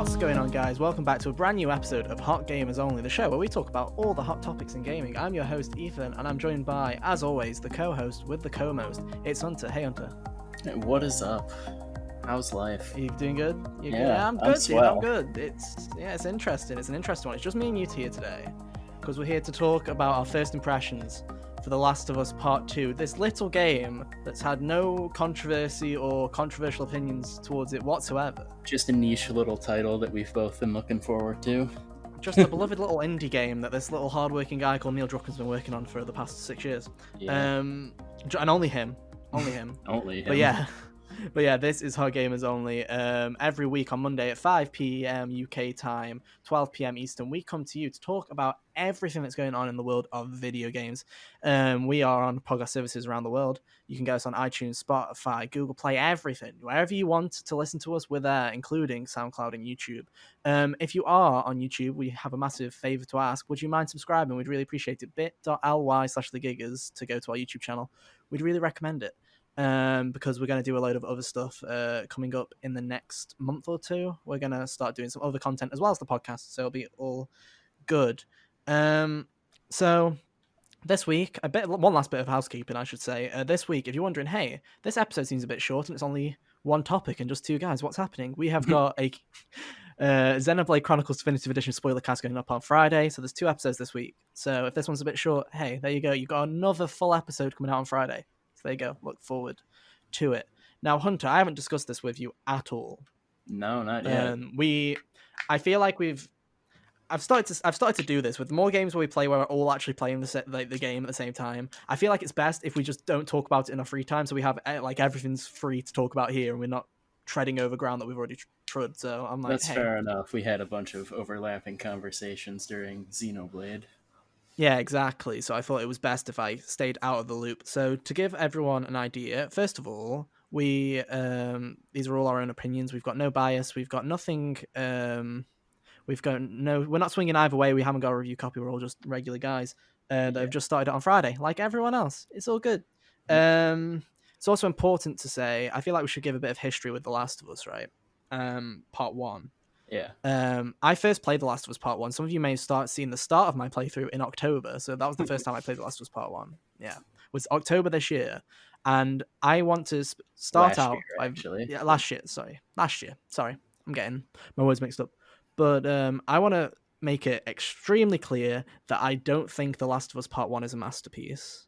What's going on, guys? Welcome back to a brand new episode of Hot Gamers Only, the show where we talk about all the hot topics in gaming. I'm your host, Ethan, and I'm joined by, as always, the co-host with the co-most. It's Hunter. Hey, Hunter. Hey, what is up? How's life? Are you doing good? Yeah, good? I'm good, dude. swell. I'm good. It's interesting. It's an interesting one. It's just me and you here today, because we're here to talk about our first impressions for The Last of Us Part 2, this little game that's had no controversy or controversial opinions towards it whatsoever. Just a niche little title that we've both been looking forward to. Just a beloved little indie game that this little hardworking guy called Neil Druckmann's been working on for the past 6 years. Yeah. And only him. Only him. Only him. But yeah, this is Hot Gamers Only. Every week on Monday at 5 p.m. UK time, 12 p.m. Eastern, we come to you to talk about everything that's going on in the world of video games. We are on podcast services around the world. You can get us on iTunes, Spotify, Google Play, everything. Wherever you want to listen to us, we're there, including SoundCloud and YouTube. If you are on YouTube, we have a massive favor to ask. Would you mind subscribing? We'd really appreciate it. bit.ly/thegiggers to go to our YouTube channel. We'd really recommend it. Because we're going to do a load of other stuff coming up in the next month or two. We're going to start doing some other content as well as the podcast, so it'll be all good. So this week, one last bit of housekeeping, I should say. This week, if you're wondering, hey, this episode seems a bit short and it's only one topic and just two guys, what's happening? We have got a Xenoblade Chronicles Definitive Edition spoiler cast going up on Friday, so there's 2 episodes this week. So if this one's a bit short, hey, there you go. You've got another full episode coming out on Friday. So there you go. Look forward to it. Now, Hunter, I haven't discussed this with you at all. No, not yet. I feel like I've started to do this with more games where we play where we're all actually playing the game at the same time. I feel like it's best if we just don't talk about it in our free time, so we have like everything's free to talk about here, and we're not treading over ground that we've already trod. So I'm like, That's fair enough. We had a bunch of overlapping conversations during Xenoblade. Yeah, exactly. So I thought it was best if I stayed out of the loop. So to give everyone an idea, first of all, these are all our own opinions. We've got no bias. We've got nothing. We're not swinging either way. We haven't got a review copy. We're all just regular guys that have just started it on Friday, like everyone else. It's all good. It's also important to say, I feel like we should give a bit of history with The Last of Us, right? Part 1. Yeah. I first played The Last of Us Part 1. Some of you may start seeing the start of my playthrough in October. So that was the first time I played The Last of Us Part 1. Yeah. It was October this year. And I want to start Last out... year, actually. Yeah, last year. Sorry. I'm getting my words mixed up. But I want to make it extremely clear that I don't think The Last of Us Part 1 is a masterpiece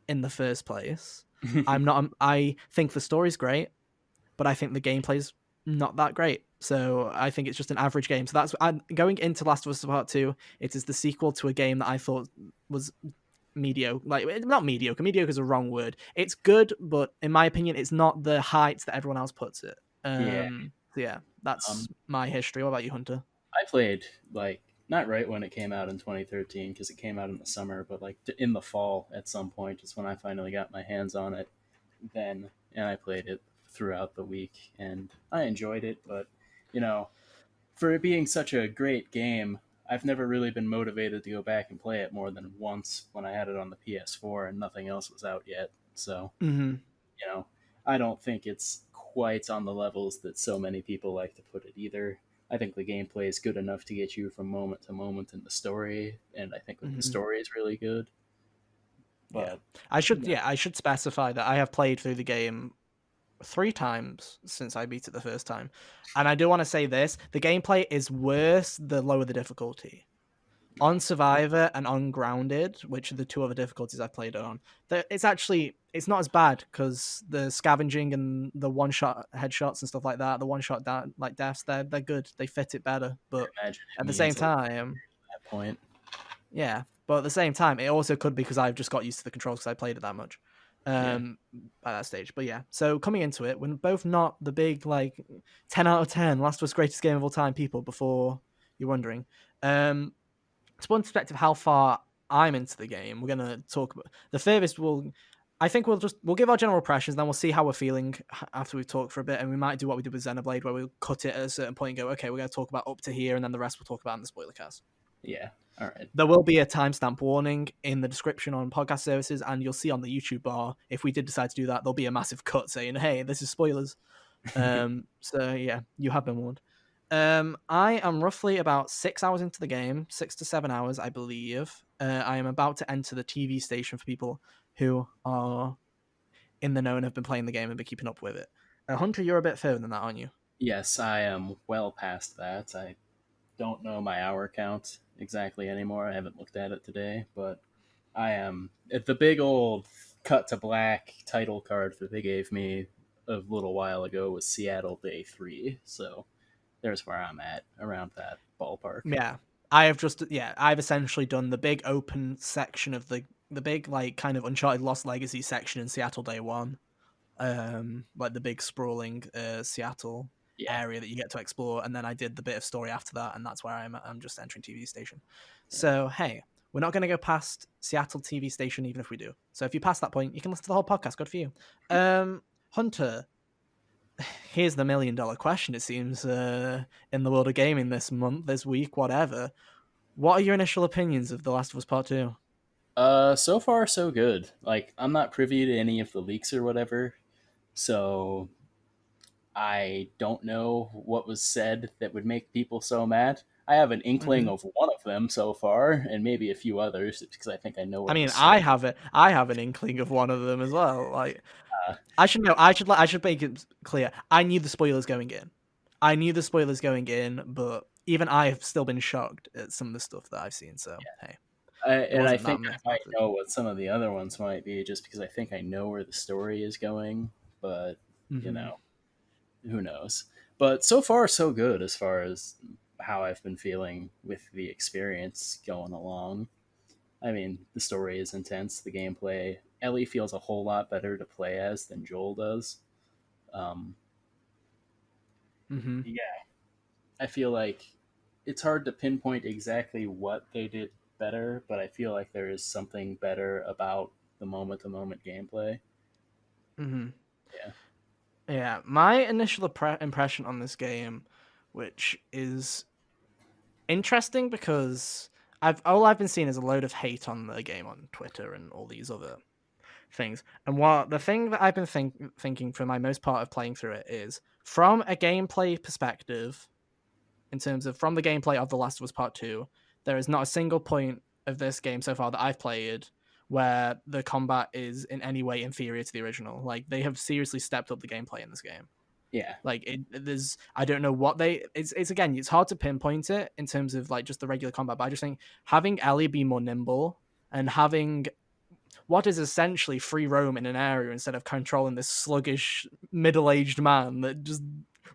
in the first place. I think the story's great, but I think the gameplay's not that great. So I think it's just an average game. So that's going into Last of Us Part 2. It is the sequel to a game that I thought was mediocre. Like, not mediocre. Mediocre is a wrong word. It's good, but in my opinion, it's not the heights that everyone else puts it. So yeah, that's my history. What about you, Hunter? I played, not right when it came out in 2013, because it came out in the summer, but in the fall at some point is when I finally got my hands on it. And I played it throughout the week, and I enjoyed it, but for it being such a great game, I've never really been motivated to go back and play it more than once when I had it on the PS4 and nothing else was out yet. So, I don't think it's quite on the levels that so many people like to put it either. I think the gameplay is good enough to get you from moment to moment in the story, and I think the story is really good. But I should specify that I have played through the game 3 times since I beat it the first time, and I do want to say this: the gameplay is worse the lower the difficulty. On Survivor and on Grounded, which are the 2 other difficulties I've played it on, it's not as bad because the scavenging and the one-shot headshots and stuff like that, the one-shot deaths, they're good. They fit it better, but at the same time, that point, yeah. But at the same time, it also could be because I've just got used to the controls because I played it that much. At that stage. But yeah, so coming into it, we're both not the big 10 out of 10 Last of Us greatest game of all time people, before you're wondering. To put in perspective how far I'm into the game, we're gonna talk about the furthest. We'll give our general impressions, then we'll see how we're feeling after we've talked for a bit, and we might do what we did with Xenoblade, where we'll cut it at a certain point and go, okay, we're gonna talk about up to here, and then the rest we'll talk about in the spoiler cast. Yeah. All right. There will be a timestamp warning in the description on podcast services, and you'll see on the YouTube bar, if we did decide to do that, there'll be a massive cut saying, hey, this is spoilers. So yeah, you have been warned. I am roughly about 6 hours into the game, 6 to 7 hours, I believe. I am about to enter the TV station for people who are in the know and have been playing the game and been keeping up with it. Hunter, you're a bit further than that, aren't you? Yes, I am well past that. I don't know my hour count exactly anymore. I haven't looked at it today, but I am at the big old cut to black title card that they gave me a little while ago was Seattle Day 3. So there's where I'm at around that ballpark. Yeah, I've essentially done the big open section of the big like kind of Uncharted Lost Legacy section in Seattle Day One, like the big sprawling Seattle Yeah. area that you get to explore, and then I did the bit of story after that, and that's where I'm just entering TV station. Yeah. So hey, we're not going to go past Seattle TV station, even if we do. So if you pass that point, you can listen to the whole podcast. Good for you. Hunter, here's the $1 million question. It seems in the world of gaming this month, this week, whatever. What are your initial opinions of The Last of Us Part Two? So far so good. Like I'm not privy to any of the leaks or whatever, so I don't know what was said that would make people so mad. I have an inkling Mm-hmm. of one of them so far, and maybe a few others because I think I know I where the mean, story. I have an inkling of one of them as well. Like, Uh, I should know. I should make it clear. I knew the spoilers going in. I knew the spoilers going in, but even I have still been shocked at some of the stuff that I've seen. So hey, it and I wasn't that think I might unexpected. know what some of the other ones might be, just because I think I know where the story is going. But you Mm-hmm. know, who knows? But so far, so good as far as how I've been feeling with the experience going along. I mean, the story is intense. The gameplay, Ellie feels a whole lot better to play as than Joel does. Um, Mm-hmm. yeah, I feel like it's hard to pinpoint exactly what they did better, but I feel like there is something better about the moment to moment gameplay. Mm-hmm. Yeah. Yeah, my initial impression on this game, which is interesting because I've been seeing is a load of hate on the game on Twitter and all these other things. And what the thing that I've been thinking for my most part of playing through it is from a gameplay perspective, in terms of from the gameplay of The Last of Us Part 2, there is not a single point of this game so far that I've played where the combat is in any way inferior to the original. Like they have seriously stepped up the gameplay in this game. Yeah. Like there's I don't know what they it's again it's hard to pinpoint it in terms of like just the regular combat, but I just think having Ellie be more nimble and having what is essentially free roam in an area instead of controlling this sluggish middle-aged man that just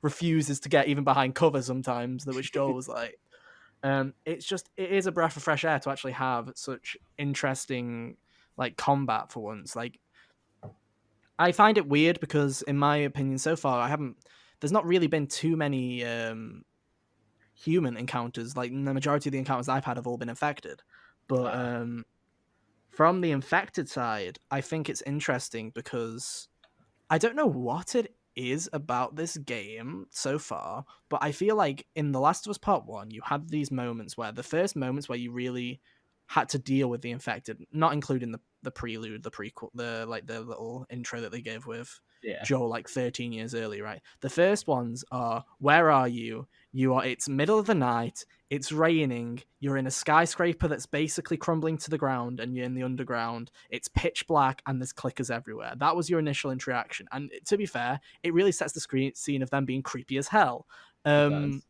refuses to get even behind cover sometimes, that which Joel was like. It is a breath of fresh air to actually have such interesting like combat for once. Like I find it weird because in my opinion so far I haven't there's not really been too many human encounters. Like the majority of the encounters I've had have all been infected. But Uh, from the infected side, I think it's interesting because I don't know what it is about this game so far, but I feel like in The Last of Us Part 1, you had these moments where the first moments where you really had to deal with the infected, not including the prelude, the prequel, the like the little intro that they gave with yeah. Joel like 13 years early, right? The first ones are where are you? It's middle of the night, it's raining, you're in a skyscraper that's basically crumbling to the ground and you're in the underground, it's pitch black and there's clickers everywhere. That was your initial interaction. And to be fair, it really sets the scene of them being creepy as hell. It Um does.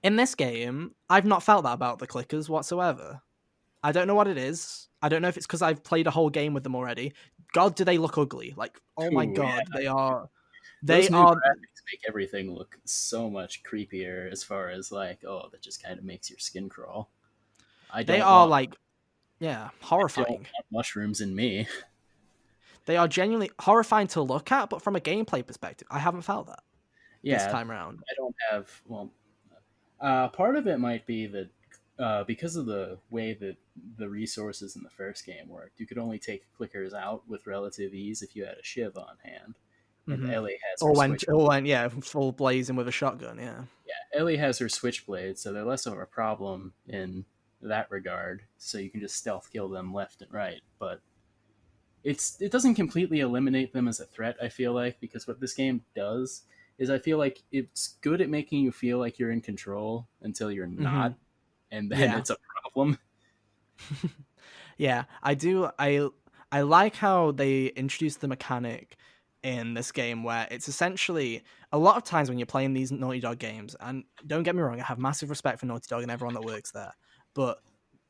in this game, I've not felt that about the clickers whatsoever. I don't know what it is. I don't know if it's because I've played a whole game with them already. God, do they look ugly? Like, oh my Ooh, god, yeah. they are. They Those new are. graphics make everything look so much creepier as far as like, oh, that just kind of makes your skin crawl. I They don't are want like, yeah, I don't horrifying. want mushrooms in me. They are genuinely horrifying to look at, but from a gameplay perspective, I haven't felt that this Yeah, time around. I don't have well part of it might be that because of the way that the resources in the first game worked, you could only take clickers out with relative ease if you had a shiv on hand. And Mm-hmm. Ellie has her switch. Yeah, full blazing with a shotgun. Yeah. Yeah, Ellie has her switchblade, so they're less of a problem in that regard. So you can just stealth kill them left and right. But it doesn't completely eliminate them as a threat. I feel like because what this game does is I feel like it's good at making you feel like you're in control until you're Hmm. not, and then Yeah. it's a problem. Yeah, I do. I like how they introduced the mechanic in this game where it's essentially a lot of times when you're playing these Naughty Dog games, and don't get me wrong, I have massive respect for Naughty Dog and everyone that works there, but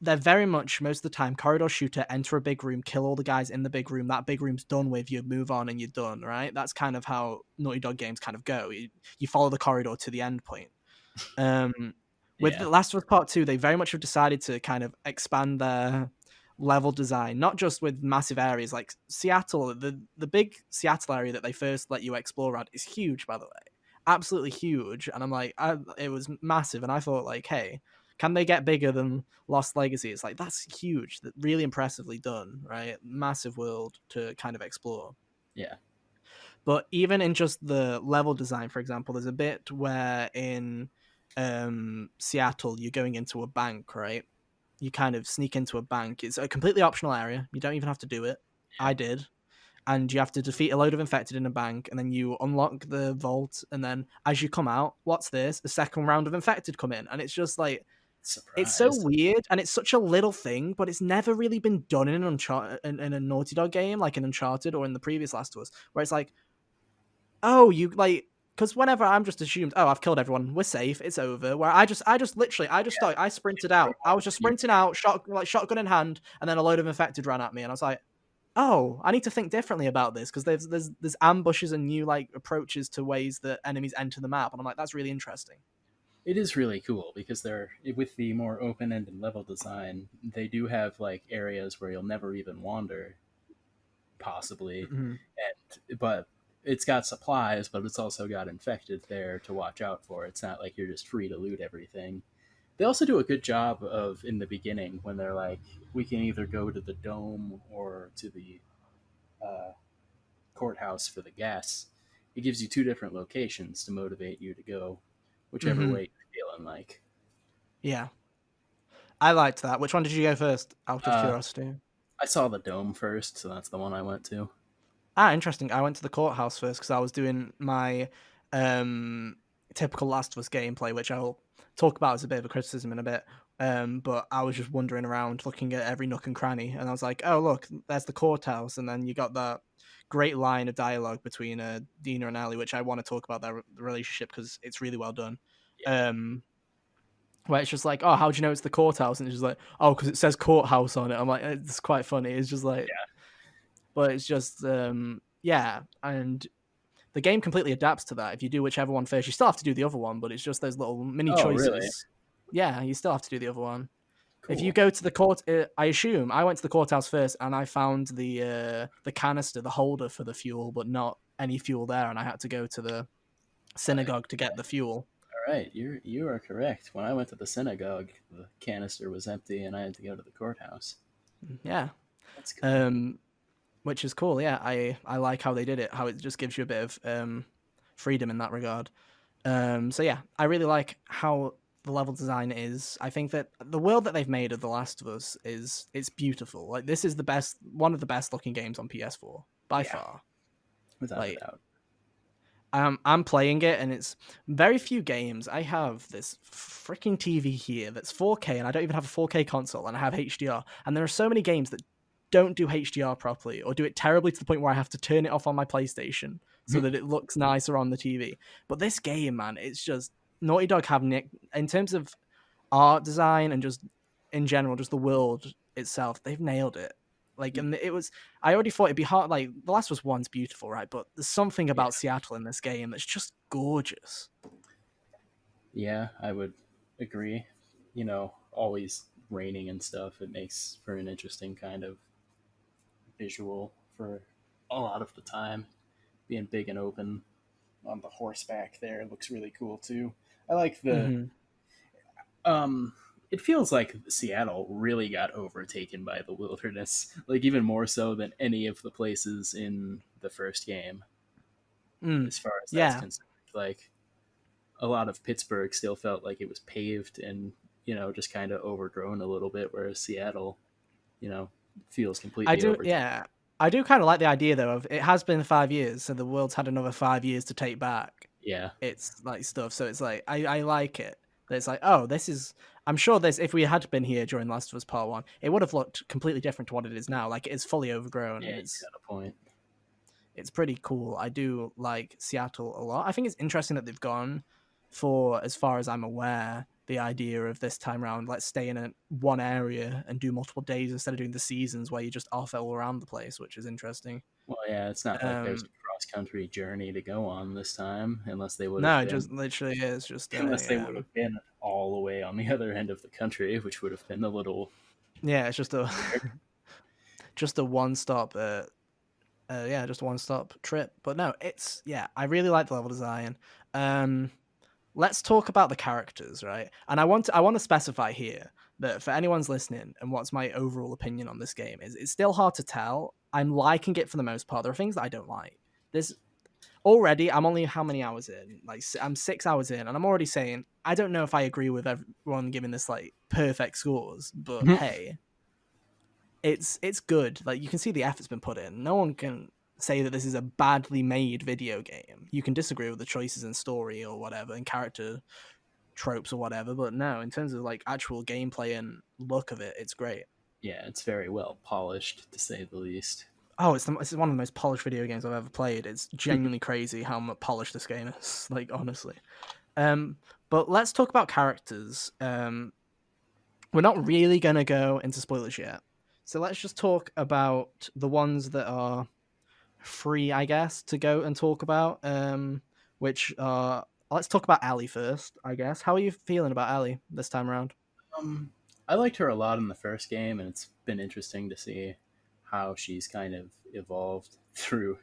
they're very much most of the time corridor shooter, enter a big room, kill all the guys in the big room, that big room's done with, you move on and you're done, right? That's kind of how Naughty Dog games kind of go. You follow the corridor to the end point. Um, with Yeah, The Last of Us Part 2, they very much have decided to kind of expand their level design, not just with massive areas like Seattle. The big Seattle area that they first let you explore at is huge, by the way. Absolutely huge. And I'm like, it was massive. And I thought, like, hey, can they get bigger than Lost Legacy? It's like, that's huge. Really impressively done, right? Massive world to kind of explore. yeah, But even in just the level design, for example, there's a bit where in Seattle you're going into a bank, right? You kind of sneak into a bank. It's a completely optional area. You don't even have to do it. yeah. I did. And you have to defeat a load of infected in a bank, and then you unlock the vault. And then as you come out, what's this? A second round of infected come in. And it's just like, it's so Surprise. weird, and it's such a little thing, but it's never really been done in an Uncharted, in a Naughty Dog game, like in Uncharted or in the previous Last of Us, where it's like, oh, you like, because whenever I'm just assumed, oh, I've killed everyone, we're safe, it's over. Where I just literally, I just started, I sprinted out. I was just You sprinting out, shotgun in hand, and then a load of infected ran at me, and I was like, oh, I need to think differently about this because there's ambushes and new like approaches to ways that enemies enter the map, and I'm like, that's really interesting. It is really cool because they're with the more open-ended level design. They do have like areas where you'll never even wander, possibly, Mm-hmm. and but it's got supplies, but it's also got infected there to watch out for. It's not like you're just free to loot everything. They also do a good job of in the beginning when they're like, we can either go to the dome or to the uh, courthouse for the gas. It gives you two different locations to motivate you to go whichever Mm-hmm. way you're feeling like. Yeah, I liked that. Which one did you go first? Out of Uh, curiosity. I saw the dome first, so that's the one I went to. Ah, interesting. I went to the courthouse first because I was doing my um, typical Last of Us gameplay, which I'll talk about as a bit of a criticism in a bit. But I was just wandering around, looking at every nook and cranny, and I was like, "Oh, look, there's the courthouse," and then you got that great line of dialogue between Dina and Ali, which I want to talk about their relationship because it's really well done. Yeah. Um, where it's just like, "Oh, how do you know it's the courthouse?" And it's just like, "Oh, because it says courthouse on it." I'm like, it's quite funny. It's just like, but it's just yeah, and the game completely adapts to that. If you do whichever one first, you still have to do the other one, but it's just those little mini Oh, really? choices. Yeah, you still have to do the other one. If you Cool. go to the court, I assume I went to the courthouse first, and I found the canister, the holder for the fuel, but not any fuel there, and I had to go to the Uh, synagogue to get the fuel. all right, you are correct. When I went to the synagogue, the canister was empty, and I had to go to the courthouse. Yeah, That's cool. um, which is cool. Yeah, I like how they did it. How it just gives you a bit of freedom in that regard. So yeah, I really like how the level design is. I think that the world that they've made of The Last of Us is it's beautiful. Like this is the best, one of the best looking games on PS4 by Yeah, far. without a Like doubt. I'm playing it, and it's very few games. I have this freaking TV here that's 4K, and I don't even have a 4K console, and I have HDR. And there are so many games that don't do HDR properly, or do it terribly to the point where I have to turn it off on my PlayStation so that it looks nicer on the TV. But this game, man, it's just Naughty Dog have Nick in terms of art design and just in general, just the world itself. They've nailed it. Like, and it was. I already thought it'd be hard. Like, The Last was once beautiful, right? But there's something Yeah, about Seattle in this game that's just gorgeous. yeah, I would agree. Always raining and stuff. It makes for an interesting kind of visual for a lot of the time. Being big and open on the horseback there looks really cool too. I like the Mm-hmm. um it feels like Seattle really got overtaken by the wilderness, like even more so than any of the places in the first game, Mm. as far as that's Yeah, concerned. Like a lot of Pittsburgh still felt like it was paved and, just kind of overgrown a little bit, whereas Seattle, you know, feels I completely do. overtaken. Yeah, I do kind of like the idea though of it has been 5 years, so the world's had another 5 years to take back. Yeah, its like stuff. So it's like I like it. That it's like, oh, this is. I'm sure this. If we had been here during Last of Us Part One, it would have looked completely different to what it is now. Like it is fully overgrown, yeah, and you got a point. it's pretty cool. I do like Seattle a lot. I think it's interesting that they've gone for, as far as I'm aware, the idea of this time around, let's stay in one area and do multiple days instead of doing the seasons where you just off all around the place, which is interesting. Well, yeah, it's not like there's Um, a cross country journey to go on this time, unless they would no, have it been, just literally is just unless they a would have been all the way on the other end of the country, which would have been a little yeah, it's just a weird. just a one stop yeah, just a one stop trip. But no, it's yeah, I really like the level design. Um, let's talk about the characters, right? And I want to specify here that for anyone's listening and what's my overall opinion on this game is it's still hard to tell. I'm liking it for the most part. There are things that I don't like. There's already I'm only how many hours in? Like I'm 6 hours in, and I'm already saying I don't know if I agree with everyone giving this like perfect scores, but hey, it's good. Like you can see the effort's been put in. No one can say that this is a badly made video game. You can disagree with the choices in story or whatever and character tropes or whatever, but no, in terms of like actual gameplay and look of it, it's great. Yeah, it's very well polished, to say the least. Oh, it's one of the most polished video games I've ever played. It's genuinely crazy how much polished this game is. Like honestly. But let's talk about characters. We're not really gonna go into spoilers yet, so let's just talk about the ones that are free, I guess, to go and talk about. Which are let's talk about Ellie first, I guess. How are you feeling about Ellie this time around? Um, I liked her a lot in the first game, and it's been interesting to see how she's kind of evolved through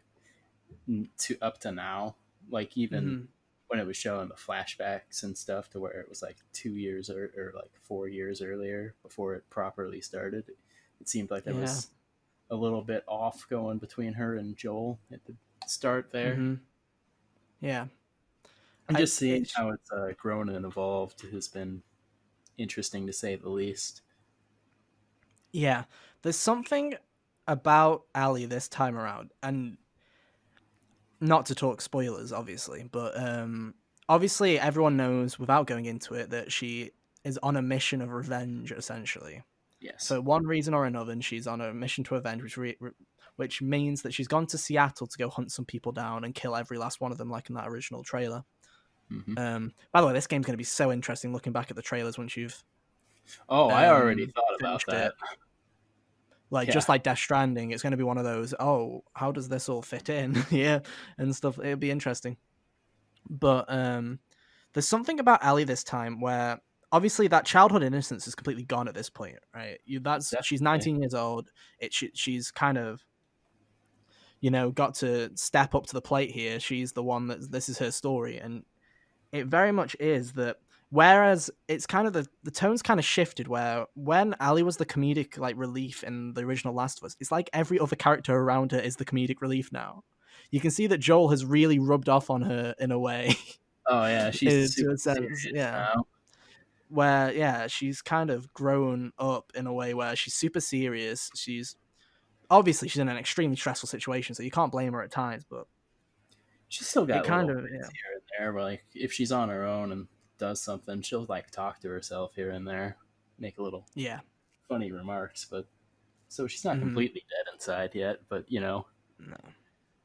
to up to now. Like even Mm-hmm. when it was showing the flashbacks and stuff, to where it was like 2 years or like 4 years earlier before it properly started, it seemed like there Yeah. was a little bit off going between her and Joel at the start there. Mm-hmm. Yeah. And just seeing It's how it's grown and evolved has been interesting, to say the least. yeah. There's something about Ali this time around, and not to talk spoilers, obviously, but obviously everyone knows without going into it that she is on a mission of revenge, essentially. Yes. For one reason or another, and she's on a mission to avenge, which means that she's gone to Seattle to go hunt some people down and kill every last one of them, like in that original trailer. Hmm. By the way, this game's going to be so interesting looking back at the trailers once you've Oh, I already thought about finished it. that. Like Yeah. just like Death Stranding, it's going to be one of those. Oh, how does this all fit in? Yeah, and stuff. It'll be interesting. But there's something about Ellie this time where obviously that childhood innocence is completely gone at this point, right? That's she's Definitely. 19 years old. She's kind of got to step up to the plate here. She's the one that this is her story, and it very much is that. Whereas it's kind of the tone's kind of shifted where when Ali was the comedic like relief in the original Last of Us, it's like every other character around her is the comedic relief now. You can see that Joel has really rubbed off on her in a way, Oh yeah, she's to super a sense, serious yeah. now. Where yeah, she's kind of grown up in a way where she's super serious. She's obviously she's in an extremely stressful situation, so you can't blame her at times. But She's still it got kind little of bits here and there, but like if she's on her own and does something, she'll like talk to herself here and there, make a little yeah. funny remarks. But so she's not Hmm. completely dead inside yet. But No,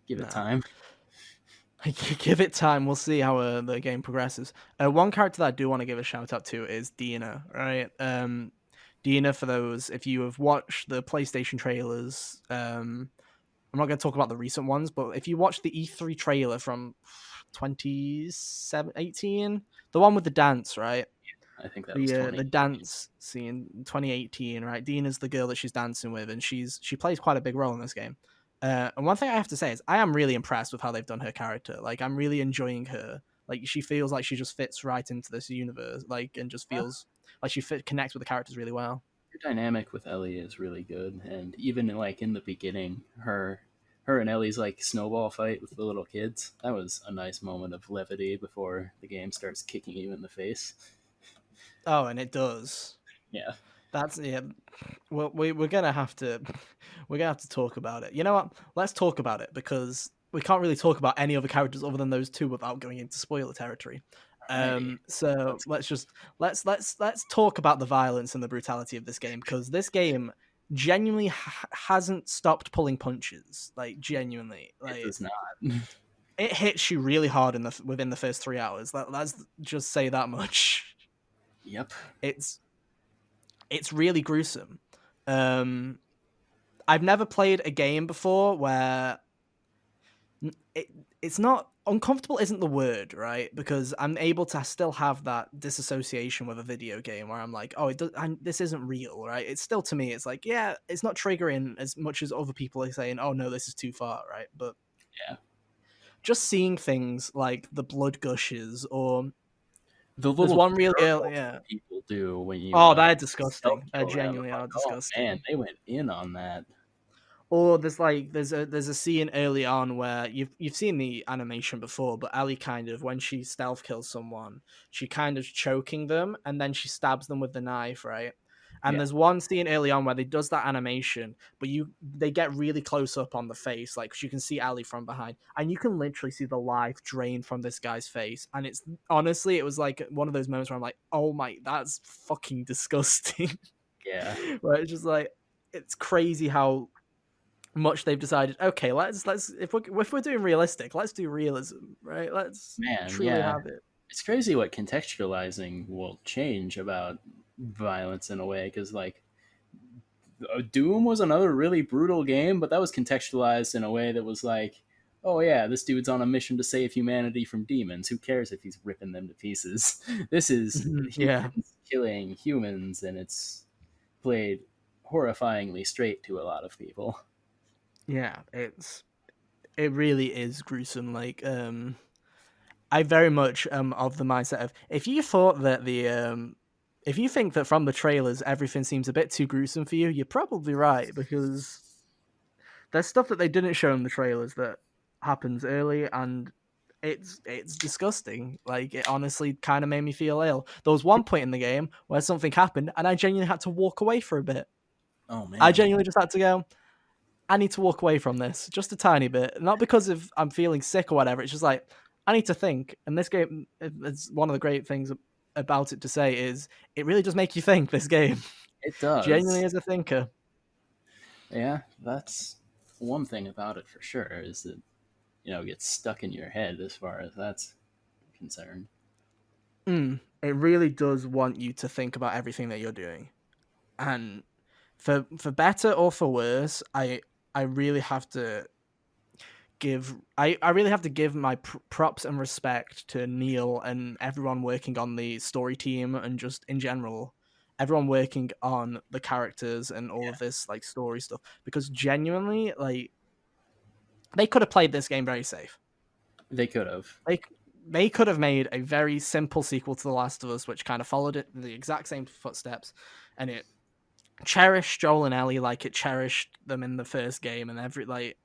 give it no. time. Give it time. We'll see how the game progresses. One character that I do want to give a shout out to is Dina. Right, Dina. For those, if you have watched the PlayStation trailers, I'm not going to talk about the recent ones, but if you watch the E3 trailer from 2018, the one with the dance, right? I think that was The 20. dance scene in 2018, right? Dina's the girl that she's dancing with, and she plays quite a big role in this game. And one thing I have to say is I am really impressed with how they've done her character. Like I'm really enjoying her. Like she feels like she just fits right into this universe, like and just feels like connects with the characters really well. Her dynamic with Ellie is really good, and even like in the beginning, her and Ellie's like snowball fight with the little kids, that was a nice moment of levity before the game starts kicking you in the face. Oh, and it does. Yeah. That's yeah. Well, we're gonna have to we're gonna have to talk about it. You know what? Let's talk about it because we can't really talk about any other characters other than those two without going into spoiler territory. Alrighty, So let's. let's talk about the violence and the brutality of this game, because this game genuinely hasn't stopped pulling punches. Like genuinely, It like does not. it hits you really hard within the first 3 hours. Let's just say that much. Yep. It's it's really gruesome. Um, I've never played a game before where it, it's not uncomfortable isn't the word, right? Because I'm able to still have that disassociation with a video game where I'm like, oh, this isn't real, right? It's still, to me, it's like, yeah, it's not triggering as much as other people are saying, oh no, this is too far, right? But Yeah. just seeing things like the blood gushes, or The there's little one really early, curls yeah. that people do when you Oh, they're stealth disgusting. They kill them. genuinely I'm are like, oh man, disgusting. they went in on that. Or there's a scene early on where you've seen the animation before, but Ellie kind of, when she stealth kills someone, she kind of choking them and then she stabs them with the knife, right? And Yeah. there's one scene early on where they does that animation, but they get really close up on the face, like you can see Ellie from behind, and you can literally see the life drain from this guy's face. And it's honestly, it was like one of those moments where I'm like, oh my, that's fucking disgusting. Yeah. Where it's just like, it's crazy how much they've decided, okay, let's if we're doing realistic, let's do realism, right? Let's Man, truly yeah. have it. It's crazy what contextualizing will change about violence in a way, because like Doom was another really brutal game, but that was contextualized in a way that was like, oh yeah, this dude's on a mission to save humanity from demons. Who cares if he's ripping them to pieces? This is Yeah, humans killing humans, and it's played horrifyingly straight to a lot of people. yeah, it really is gruesome. Like, I very much am of the mindset of, if you thought that if you think that from the trailers everything seems a bit too gruesome for you, you're probably right, because there's stuff that they didn't show in the trailers that happens early, and it's disgusting. Like, it honestly kind of made me feel ill. There was one point in the game where something happened and I genuinely had to walk away for a bit. Oh I man, genuinely just had to go, I need to walk away from this just a tiny bit. Not because of I'm feeling sick or whatever. It's just like, I need to think. And this game, it's one of the great things about it to say is it really does make you think, this game. it Genuinely does. as a thinker. Yeah, that's one thing about it for sure, is that it gets stuck in your head as far as that's concerned. It really does want you to think about everything that you're doing. And for better or for worse, I really have to I really have to give my props and respect to Neil and everyone working on the story team, and just in general everyone working on the characters and all of this like story stuff, because genuinely, like, they could have played this game very safe. They could have. Like, they could have made a very simple sequel to The Last of Us, which kind of followed it the exact same footsteps, and it cherished Joel and Ellie like it cherished them in the first game, and every like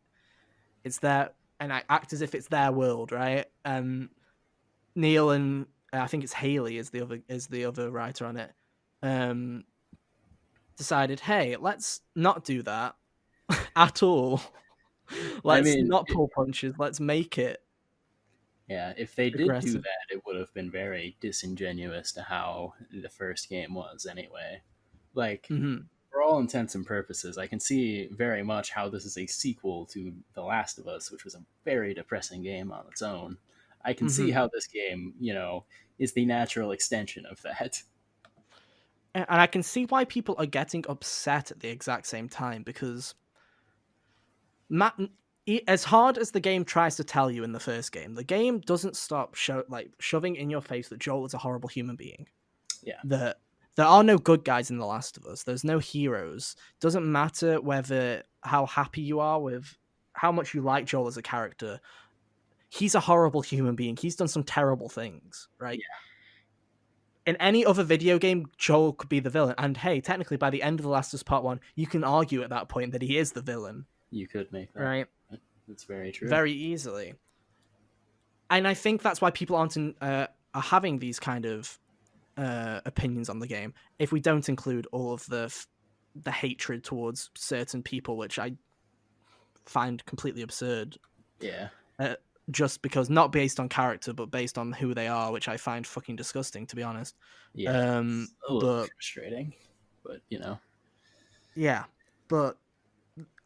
it's their, and I act as if it's their world, right? And Neil and I think it's Haley is the other writer on it. Um, Decided, hey, let's not do that at all. I Let's mean, not pull punches. Let's make it yeah, if they did do aggressive. that, it would have been very disingenuous to how the first game was anyway. Like, Hmm. for all intents and purposes, I can see very much how this is a sequel to The Last of Us, which was a very depressing game on its own. I can see Hmm. how this game, is the natural extension of that. And I can see why people are getting upset at the exact same time, because Matt, as hard as the game tries to tell you in the first game, the game doesn't stop shoving in your face that Joel is a horrible human being. Yeah, That there are no good guys in The Last of Us. There's no heroes. Doesn't matter whether how happy you are with how much you like Joel as a character. He's a horrible human being. He's done some terrible things, right? yeah, In any other video game, Joel could be the villain. And hey, technically, by the end of The Last of Us Part 1, you can argue at that point that he is the villain, you could make that. right? That's very true. Very easily. And I think that's why people are having these kind of opinions on the game. If we don't include all of the hatred towards certain people, which I find completely absurd. Yeah, uh, just because, not based on character, but based on who they are, which I find fucking disgusting, to be honest. Yeah, it's a little But frustrating, but you know. yeah, but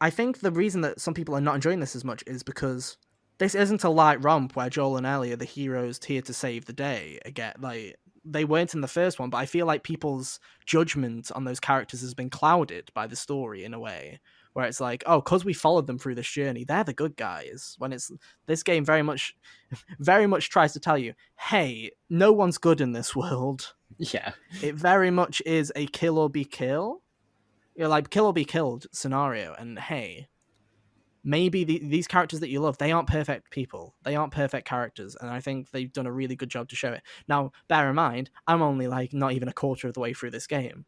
I think the reason that some people are not enjoying this as much is because this isn't a light romp where Joel and Ellie are the heroes here to save the day. Again, like they weren't in the first one, but I feel like people's judgment on those characters has been clouded by the story in a way where it's like, oh, because we followed them through this journey, they're the good guys. When it's this game very much tries to tell you, hey, no one's good in this world. Yeah. It very much is a kill or be kill. You're like kill or be killed scenario, and hey, maybe these characters that you love, they aren't perfect people, they aren't perfect characters, and I think they've done a really good job to show it. Now bear in mind, I'm only like not even a quarter of the way through this game.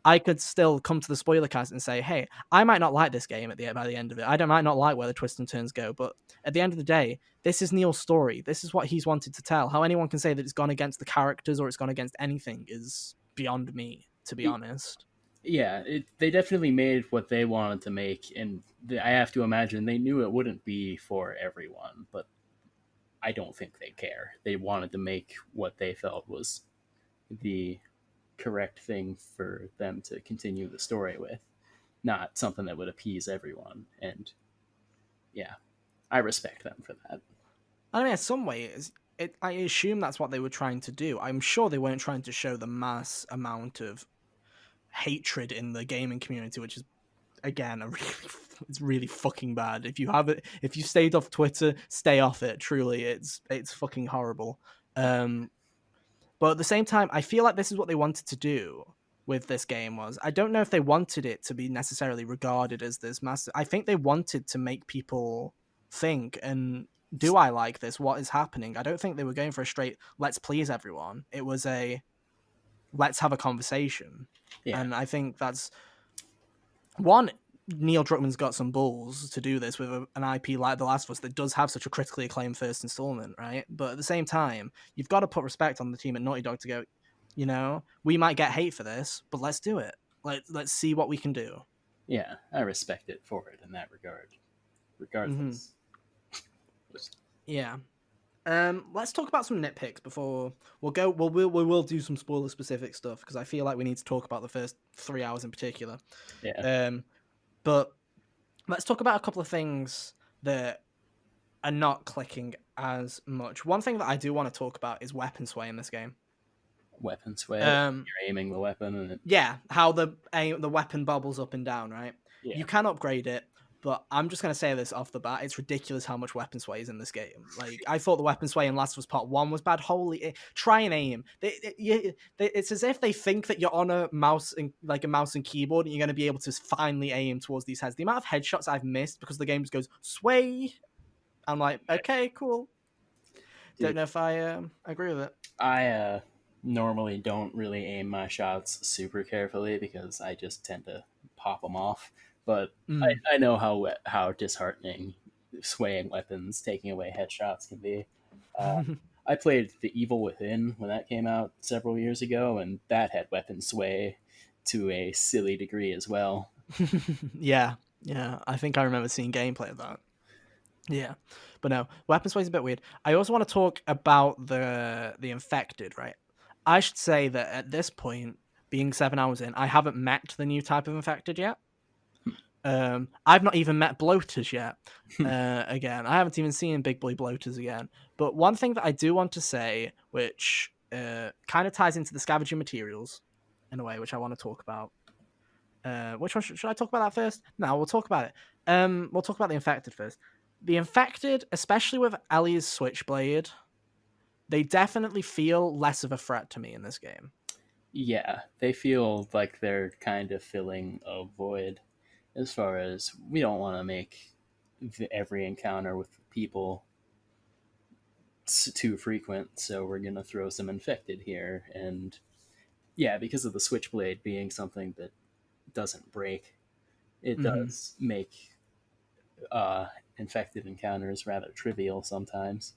I could still come to the spoiler cast and say, hey, I might not like this game by the end of it. Might not like where the twists and turns go, but at the end of the day, this is Neil's story. This is what he's wanted to tell. How anyone can say that it's gone against the characters or it's gone against anything is beyond me, to be honest. Yeah, they definitely made what they wanted to make, and I have to imagine they knew it wouldn't be for everyone, but I don't think they care. They wanted to make what they felt was the correct thing for them to continue the story with, not something that would appease everyone. And yeah, I respect them for that. I mean, in some ways, I assume that's what they were trying to do. I'm sure they weren't trying to show the mass amount of hatred in the gaming community, which is again it's really fucking bad. If you stayed off Twitter, stay off it. Truly, it's fucking horrible. But at the same time, I feel like this is what they wanted to do with this game. Was I don't know if they wanted it to be necessarily regarded as this massive. I think they wanted to make people think and do I like this? What is happening? I don't think they were going for a straight let's please everyone. It was a let's have a conversation. Yeah. And I think that's one. Neil Druckmann's got some balls to do this with an IP like The Last of Us that does have such a critically acclaimed first installment, right? But at the same time, you've got to put respect on the team at Naughty Dog to go, you know, we might get hate for this, but let's do it. Let's see what we can do. Yeah, I respect it for it in that regard, regardless. Yeah. Let's talk about some nitpicks before we will do some spoiler specific stuff because I feel like we need to talk about the first 3 hours in particular. Yeah. But let's talk about a couple of things that are not clicking as much. One thing that I do want to talk about is weapon sway in this game. Weapon sway. You're aiming the weapon, and how the weapon bobbles up and down, right? Yeah. You can upgrade it, but I'm just gonna say this off the bat: it's ridiculous how much weapon sway is in this game. Like I thought the weapon sway in Last of Us Part 1 was bad. Try and aim. It's as if they think that you're on a mouse and keyboard, and you're gonna be able to finally aim towards these heads. The amount of headshots I've missed because the game just goes sway. I'm like, okay, cool. Dude, don't know if I agree with it. I normally don't really aim my shots super carefully because I just tend to pop them off. But I know how disheartening swaying weapons, taking away headshots can be. I played The Evil Within when that came out several years ago, and that had weapon sway to a silly degree as well. Yeah. I think I remember seeing gameplay of that. Yeah, but no, weapon sway is a bit weird. I also want to talk about the infected, right? I should say that at this point, being 7 hours in, I haven't met the new type of infected yet. I've not even met bloaters yet. Again, I haven't even seen big boy bloaters again. But one thing that I do want to say, which kind of ties into the scavenging materials in a way, which I want to talk about. Which one should I talk about that first? No, we'll talk about it. We'll talk about the infected first. The infected, especially with Ellie's switchblade, they definitely feel less of a threat to me in this game. Yeah, they feel like they're kind of filling a void as far as we don't want to make every encounter with people too frequent, so we're going to throw some infected here. And yeah, because of the switchblade being something that doesn't break, it does make infected encounters rather trivial sometimes.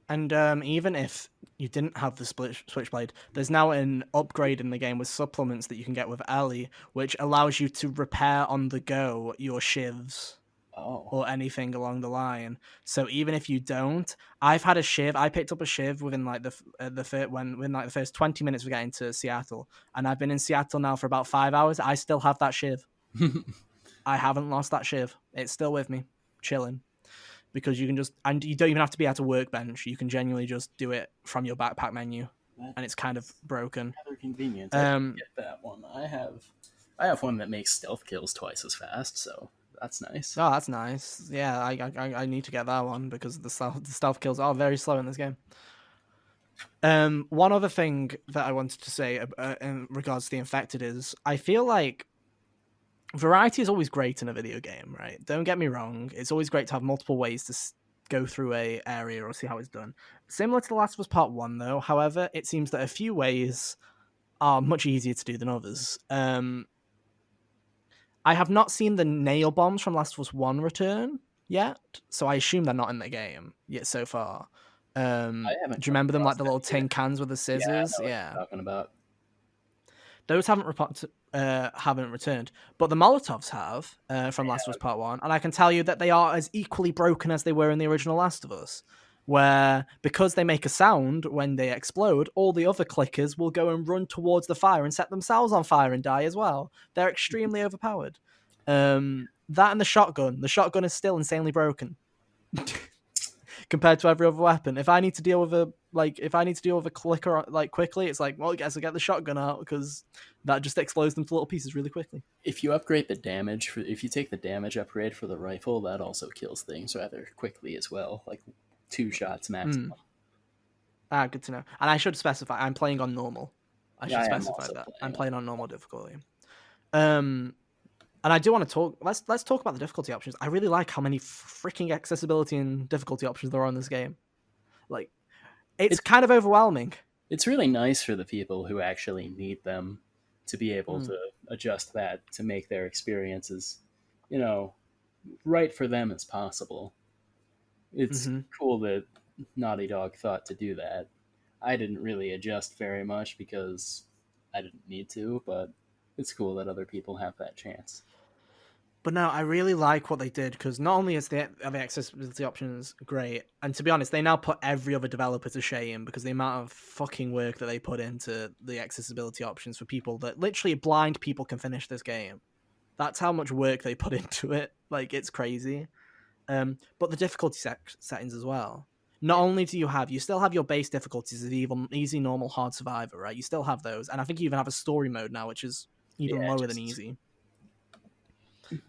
And even if you didn't have the switchblade, there's now an upgrade in the game with supplements that you can get with Ellie, which allows you to repair on the go your shivs. Oh. or anything along the line. So even if you don't, I've had a shiv. I picked up a shiv within like the first 20 minutes of getting to Seattle, and I've been in Seattle now for about 5 hours. I still have that shiv. I haven't lost that shiv. It's still with me, chilling. Because you can just, and you don't even have to be at a workbench. You can genuinely just do it from your backpack menu, and it's kind of That's broken. rather convenient. I should Um, get that one. I have one that makes stealth kills twice as fast, so that's nice. oh, that's nice. Yeah, I need to get that one because the stealth kills are very slow in this game. One other thing that I wanted to say in regards to the infected is I feel like variety is always great in a video game, right? Don't get me wrong; it's always great to have multiple ways to go through a area or see how it's done. Similar to The Last of Us Part One, though, however, it seems that a few ways are much easier to do than others. I have not seen the nail bombs from Last of Us One return yet, so I assume they're not in the game yet so far. I haven't Do you come remember them, across like the them little either. tin cans with the Yeah, I scissors? know what Yeah, you're talking about. those haven't returned, but the Molotovs have from Last of Us Yeah, Part One, and I can tell you that they are as equally broken as they were in the original Last of Us. Where because they make a sound when they explode, all the other clickers will go and run towards the fire and set themselves on fire and die as well. They're extremely overpowered. That and the shotgun. The shotgun is still insanely broken compared to every other weapon. If I need to deal with a clicker like quickly, it's like, well, I guess I get the shotgun out because that just explodes them to little pieces really quickly. if you upgrade the damage for, if you take the damage upgrade for the rifle, that also kills things rather quickly as well, like 2 shots Mm. maximum. Ah, good to know. And I should specify I'm playing on normal. I Yeah, should I am specify also that I'm playing on playing on normal normal. difficulty. Um, and I do want to talk. Let's talk about the difficulty options. I really like how many freaking accessibility and difficulty options there are in this game. Like, it's It's kind of overwhelming. it's really nice for the people who actually need them to be able Mm. to adjust that to make their experiences, you know, right for them as possible. It's Hmm. cool that Naughty Dog thought to do that. I didn't really adjust very much because I didn't need to, but it's cool that other people have that chance. But no, I really like what they did because not only are the accessibility options great, and to be honest, they now put every other developer to shame because the amount of fucking work that they put into the accessibility options for people that literally blind people can finish this game. That's how much work they put into it. Like, it's crazy. But the difficulty settings as well. Not only do you still have your base difficulties of even easy, normal, hard, survivor, right? You still have those, and I think you even have a story mode now, which is even Yeah, lower than just easy.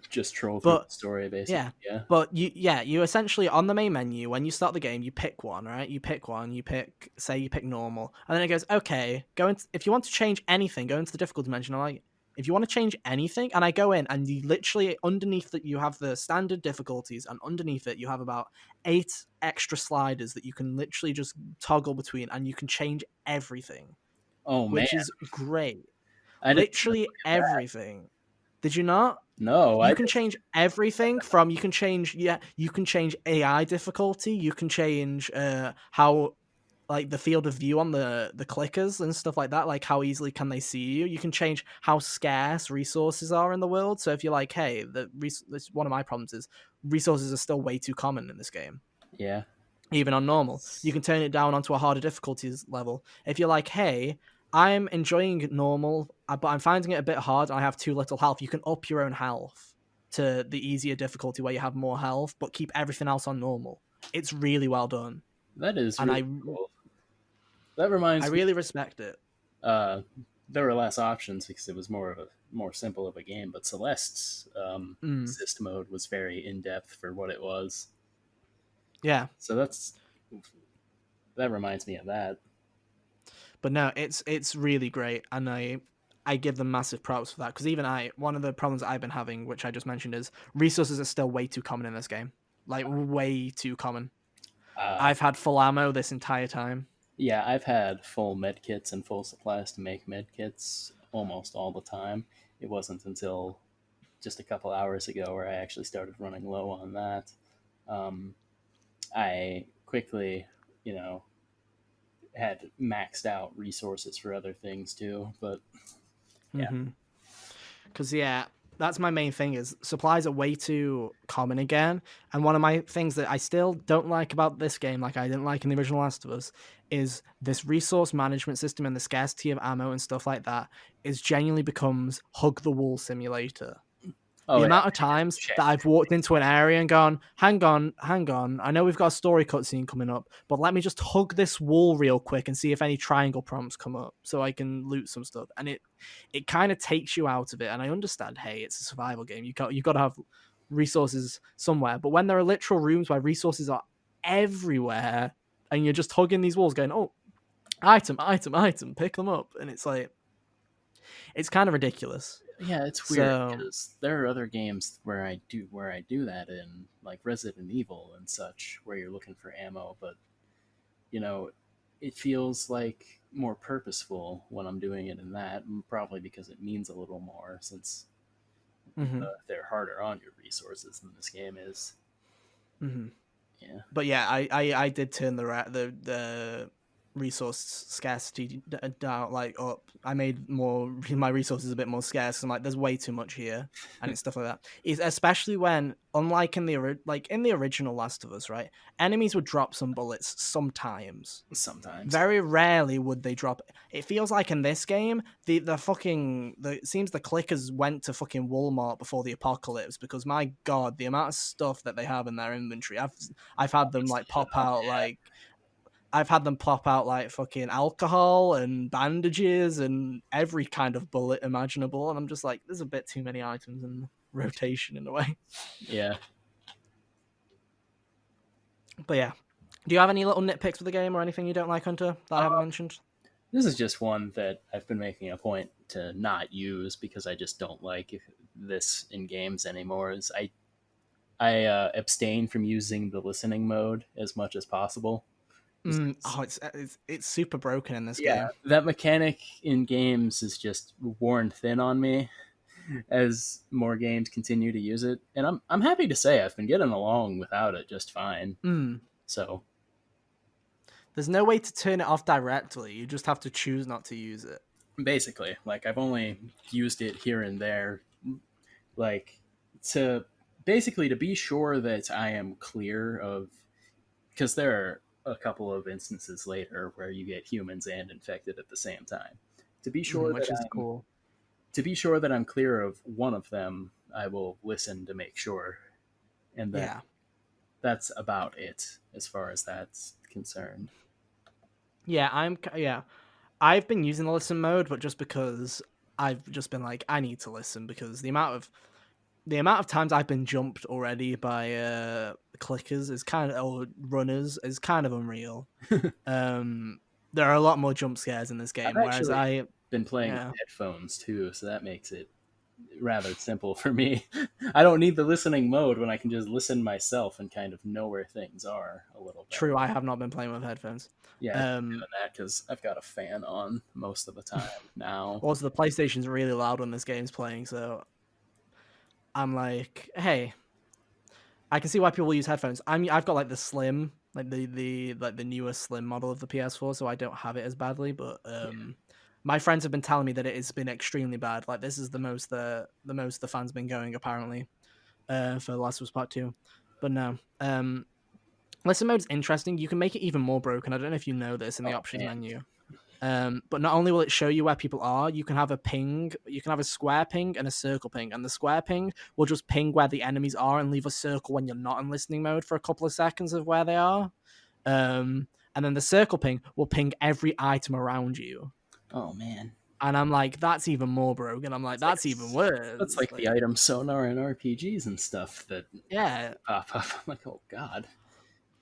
just troll through But the story basically. yeah, Yeah. but you essentially on the main menu when you start the game, you pick one, right? You pick one. You pick normal, and then it goes, okay, if you want to change anything, go into the difficulty dimension. I'm like, if you want to change anything, and I go in, and you literally underneath that you have the standard difficulties, and underneath it you have about 8 extra sliders that you can literally just toggle between, and you can change everything, Oh man, which is great. I didn't even Literally look at that. everything. Did you not? No, I You can just change everything from you can change AI difficulty, you can change how like the field of view on the clickers and stuff like that, like how easily can they see you. You can change how scarce resources are in the world. So if you're like, hey, this one of my problems is resources are still way too common in this game yeah. even on normal. You can turn it down onto a harder difficulties level. If you're like, hey, I'm enjoying normal, but I'm finding it a bit hard, I have too little health, you can up your own health to the easier difficulty where you have more health, but keep everything else on normal. It's really well done. That is And really cool. That I reminds me. really respect it. Uh, there were less options because it was more simple of a game. But Celeste's Mm, assist mode was very in depth for what it was. yeah. So that reminds me of that. But no, it's really great, and I give them massive props for that because even one of the problems that I've been having, which I just mentioned, is resources are still way too common in this game, like way too common. Uh, I've had full ammo this entire time. yeah, I've had full med kits and full supplies to make med kits almost all the time. It wasn't until just a couple hours ago where I actually started running low on that. Um, I quickly, you know, had maxed out resources for other things too. But yeah, Because yeah, that's my main thing is supplies are way too common again. And one of my things that I still don't like about this game, like I didn't like in the original Last of Us, is this resource management system and the scarcity of ammo and stuff like that is genuinely becomes hug the wall simulator. The Oh yeah, amount of times check. that I've walked into an area and gone, hang on, hang on. I know we've got a story cutscene coming up, but let me just hug this wall real quick and see if any triangle prompts come up so I can loot some stuff. And it kind of takes you out of it. And I understand, hey, it's a survival game. You got to have resources somewhere. But when there are literal rooms where resources are everywhere and you're just hugging these walls going, oh, item, item, item, pick them up. And it's like, it's kind of ridiculous. Yeah, it's weird So, because there are other games where I do that in like Resident Evil and such, where you're looking for ammo, but you know, it feels like more purposeful when I'm doing it in that, probably because it means a little more since mhm, they're harder on your resources than this game is. mhm. Yeah, But yeah, I did turn the resource scarcity down like up. I made more my resources a bit more scarce. I'm like, there's way too much here, and it's stuff like that. Is especially when, unlike in the original Last of Us, right? Enemies would drop some bullets sometimes. sometimes. Very rarely would they drop. It feels like in this game, it seems the clickers went to fucking Walmart before the apocalypse because my god, the amount of stuff that they have in their inventory. I've had them like Stuff pop enough. out like I've had them pop out like fucking alcohol and bandages and every kind of bullet imaginable, and I'm just like, there's a bit too many items in rotation in a way. Yeah. But yeah, do you have any little nitpicks for the game or anything you don't like, Hunter, that I haven't mentioned? This is just one that I've been making a point to not use because I just don't like this in games anymore. Is I abstain from using the listening mode as much as possible. Oh, it's super broken in this Yeah, game. that mechanic in games is just worn thin on me as more games continue to use it, and I'm happy to say I've been getting along without it just fine. Mm. So There's no way to turn it off directly. You just have to choose not to use it. basically, like I've only used it here and there, like to basically to be sure that I am clear of, because there are a couple of instances later where you get humans and infected at the same time. To be sure that Which is I'm cool. to be sure that I'm clear of one of them, I will listen to make sure, and then Yeah. that's about it as far as that's concerned. Yeah. I've been using the listen mode, but just because I've just been like, I need to listen because the amount of times I've been jumped already by clickers is kind of or runners is kind of unreal. Um, there are a lot more jump scares in this I've game, whereas actually I been playing with yeah. headphones too, so that makes it rather simple for me. I don't need the listening mode when I can just listen myself and kind of know where things are a little better. True, I have not been playing with headphones. Yeah, I've been Um, doing that because I've got a fan on most of the time now. Also, the PlayStation's really loud when this game's playing, so I'm like, hey, I can see why people use headphones. I've got like the slim, like the newer slim model of the PS4, so I don't have it as badly. But my friends have been telling me that it has been extremely bad. Like this is the most the fans been going apparently for Last of Us Part Two. But no, listen mode's interesting. You can make it even more broken. I don't know if you know this in the Oh options man, menu. But not only will it show you where people are, you can have a ping, you can have a square ping and a circle ping. And the square ping will just ping where the enemies are and leave a circle when you're not in listening mode for a couple of seconds of where they are. And then the circle ping will ping every item around you. oh man, And I'm like, that's even more broken. I'm like, it's like that's even worse. the Like, item sonar in RPGs and stuff that yeah. pop up. I'm like, oh god.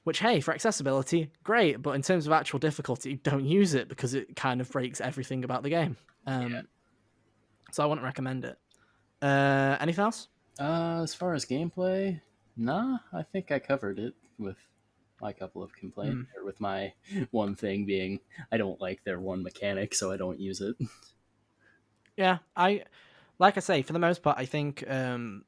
Which, hey, for accessibility, great. But in terms of actual difficulty, don't use it because it kind of breaks everything about the game. Yeah. So I wouldn't recommend it. Anything else? As far as gameplay, nah, I think I covered it with my couple of complaints, Hmm. or with my one thing being I don't like their one mechanic, so I don't use it. Yeah, like I say, for the most part, I think the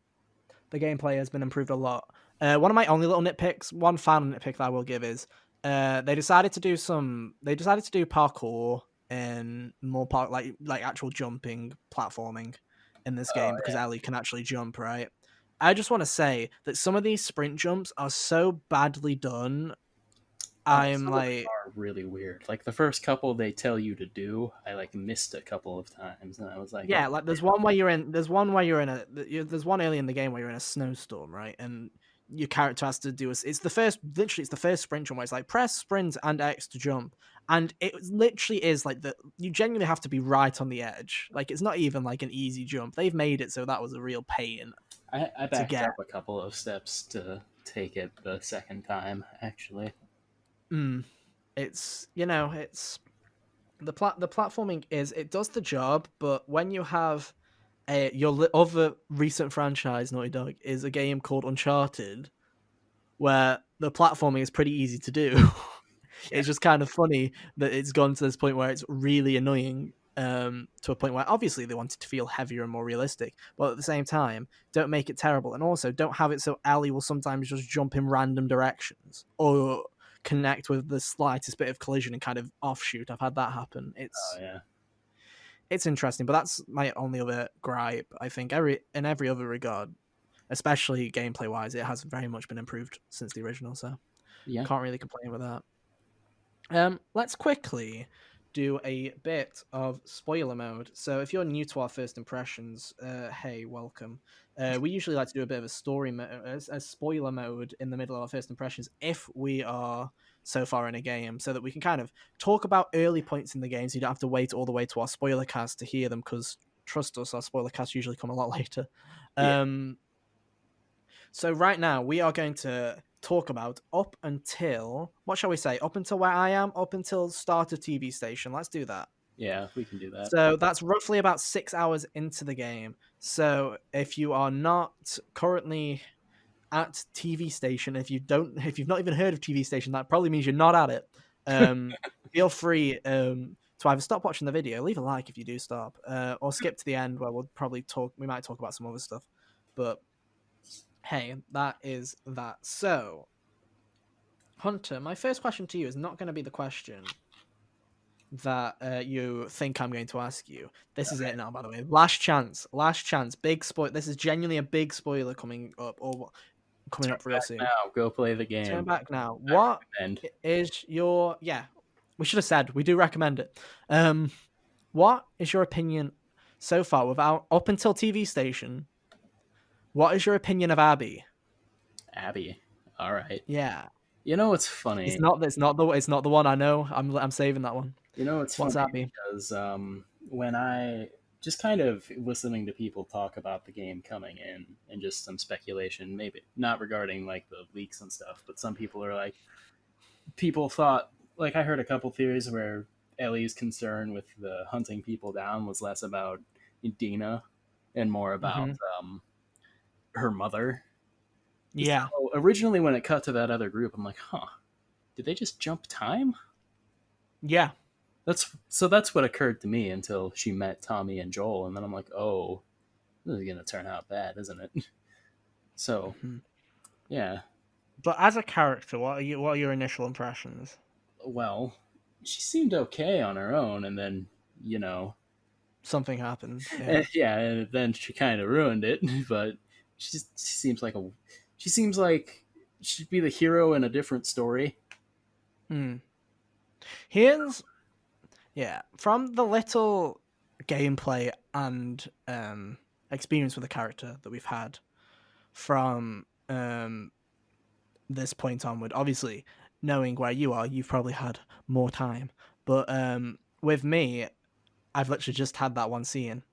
gameplay has been improved a lot. One of my only little nitpicks, one final nitpick that I will give is they decided to do parkour and more park like actual jumping platforming in this Oh game because yeah, Ellie can actually jump, right? I just want to say that some of these sprint jumps are so badly done. I'm some of them like, are really weird. Like the first couple they tell you to do, I like missed a couple of times, and I was like, yeah, oh, like there's one early in the game where you're in a snowstorm, right? And your character has to do it's the first, literally, it's the first sprint jump where it's like press sprint and X to jump, and it literally is like you genuinely have to be right on the edge. Like it's not even like an easy jump. They've made it so that was a real pain I to backed get. up a couple of steps to take it the second time, actually. Mm, it's it's the platforming is it does the job, but when you have other recent franchise, Naughty Dog, is a game called Uncharted, where the platforming is pretty easy to do. Yeah. It's just kind of funny that it's gone to this point where it's really annoying. To a point where obviously they want it to feel heavier and more realistic, but at the same time, don't make it terrible, and also don't have it so Ellie will sometimes just jump in random directions or connect with the slightest bit of collision and kind of offshoot. I've had that happen. Oh yeah. It's interesting, but that's my only other gripe. I think in every other regard, especially gameplay wise, it has very much been improved since the original, so Yeah. can't really complain with that. Let's quickly do a bit of spoiler mode. So if you're new to our first impressions, hey, welcome. We usually like to do a bit of a a spoiler mode in the middle of our first impressions if we are so far in a game, so that we can kind of talk about early points in the game, so you don't have to wait all the way to our spoiler cast to hear them. Because trust us, our spoiler casts usually come a lot later. Yeah. Um, so right now we are going to talk about up until, what shall we say? Up until where I am, up until start of TV station. Let's do that. Yeah, we can do that. So that's roughly about 6 hours into the game. So if you are not currently at TV station, if you've not even heard of TV station, that probably means you're not at it. Feel free to either stop watching the video, leave a like if you do stop, or skip to the end where we might talk about some other stuff. But hey, that is that. So, Hunter, my first question to you is not going to be the question that you think I'm going to ask you. This is it now, by the way. Last chance. Last chance. Big spoil. This is genuinely a big spoiler coming up, or coming Turn up real back soon. now. Go play the Turn game. back now. I What recommend. is your? Yeah, we should have said we do recommend it. What is your opinion so far, without up until TV station? What is your opinion of Abby? Abby. All right. Yeah, You know what's funny? it's not the one I know. I'm saving that one. You know what's What's funny Abby? because when I just kind of listening to people talk about the game coming in and just some speculation, maybe not regarding like the leaks and stuff, but some people are like, people thought, like I heard a couple theories where Ellie's concern with the hunting people down was less about Dina and more about Mm-hmm. her mother. Yeah, So originally, when it cut to that other group, I'm like, huh, did they just jump time? yeah. That's what occurred to me until she met Tommy and Joel, and then I'm like, oh, this is gonna turn out bad, isn't it? So Mhm. yeah, But as a character, what are your initial impressions? well, she seemed okay on her own, and then you know, Something happened. Yeah. yeah, and then she kind of ruined it. But she seems like she seems like she'd be the hero in a different story. Hmm. Here's from the little gameplay and experience with the character that we've had from this point onward. Obviously, knowing where you are, you've probably had more time. But with me, I've literally just had that one scene.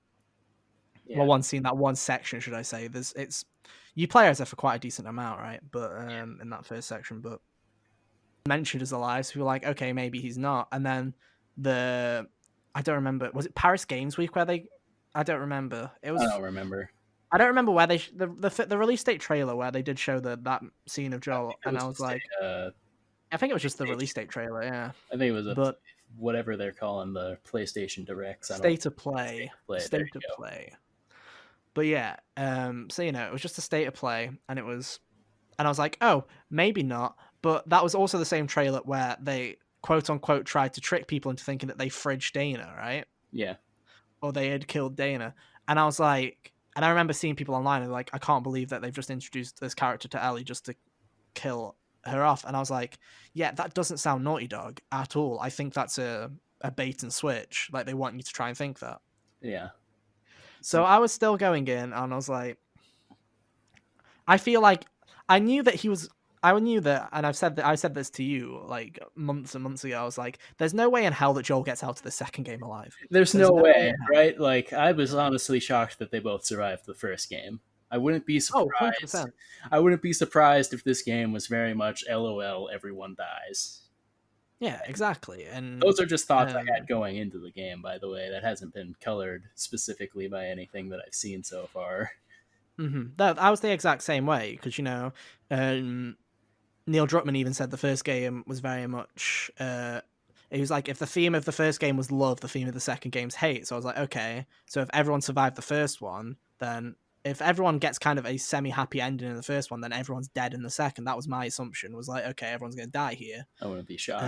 Yeah, Well, one scene, that one section, should I say? It's you play as her for quite a decent amount, right? But in that first section, but mentioned as alive, so we were like, okay, maybe he's not. And then the I don't remember. Was it Paris Games Week where they? I don't remember. It I was. don't remember. I don't remember where the release date trailer where they did show that scene of I think Joel, it and was I was just like, a I think it was just the PlayStation. release date trailer, yeah. I think it was a But whatever they're calling the PlayStation Directs. I don't state of state play, of play. There state of you go. play. But yeah, so it was just a state of play, and I was like, oh, maybe not. But that was also the same trailer where they quote unquote tried to trick people into thinking that they fridged Dana, right? Yeah, Or they had killed Dana. And I was like, and I remember seeing people online and like, I can't believe that they've just introduced this character to Ellie just to kill her off. And I was like, yeah, that doesn't sound Naughty Dog at all. I think that's a bait and switch. Like they want you to try and think that. Yeah. So I was still going in, and I was like, I feel like I knew that he was. I knew that, and I said this to you like months and months ago. I was like, "There's no way in hell that Joel gets out of the second game alive. There's There's no no way way, in hell." right? Like, I was honestly shocked that they both survived the first game. I wouldn't be Oh, surprised. 100%. I wouldn't be surprised if this game was very much LOL, everyone dies. Yeah, exactly. And Those are just thoughts I had going into the game, by the way. That hasn't been colored specifically by anything that I've seen so far. that I was the exact same way because Neil Druckmann even said the first game was very much. He was like, if the theme of the first game was love, the theme of the second game's hate. So I was like, okay, so if everyone survived the first one, then if everyone gets kind of a semi-happy ending in the first one, then everyone's dead in the second. That was my assumption. Was like, okay, everyone's gonna die here. I wouldn't be shocked.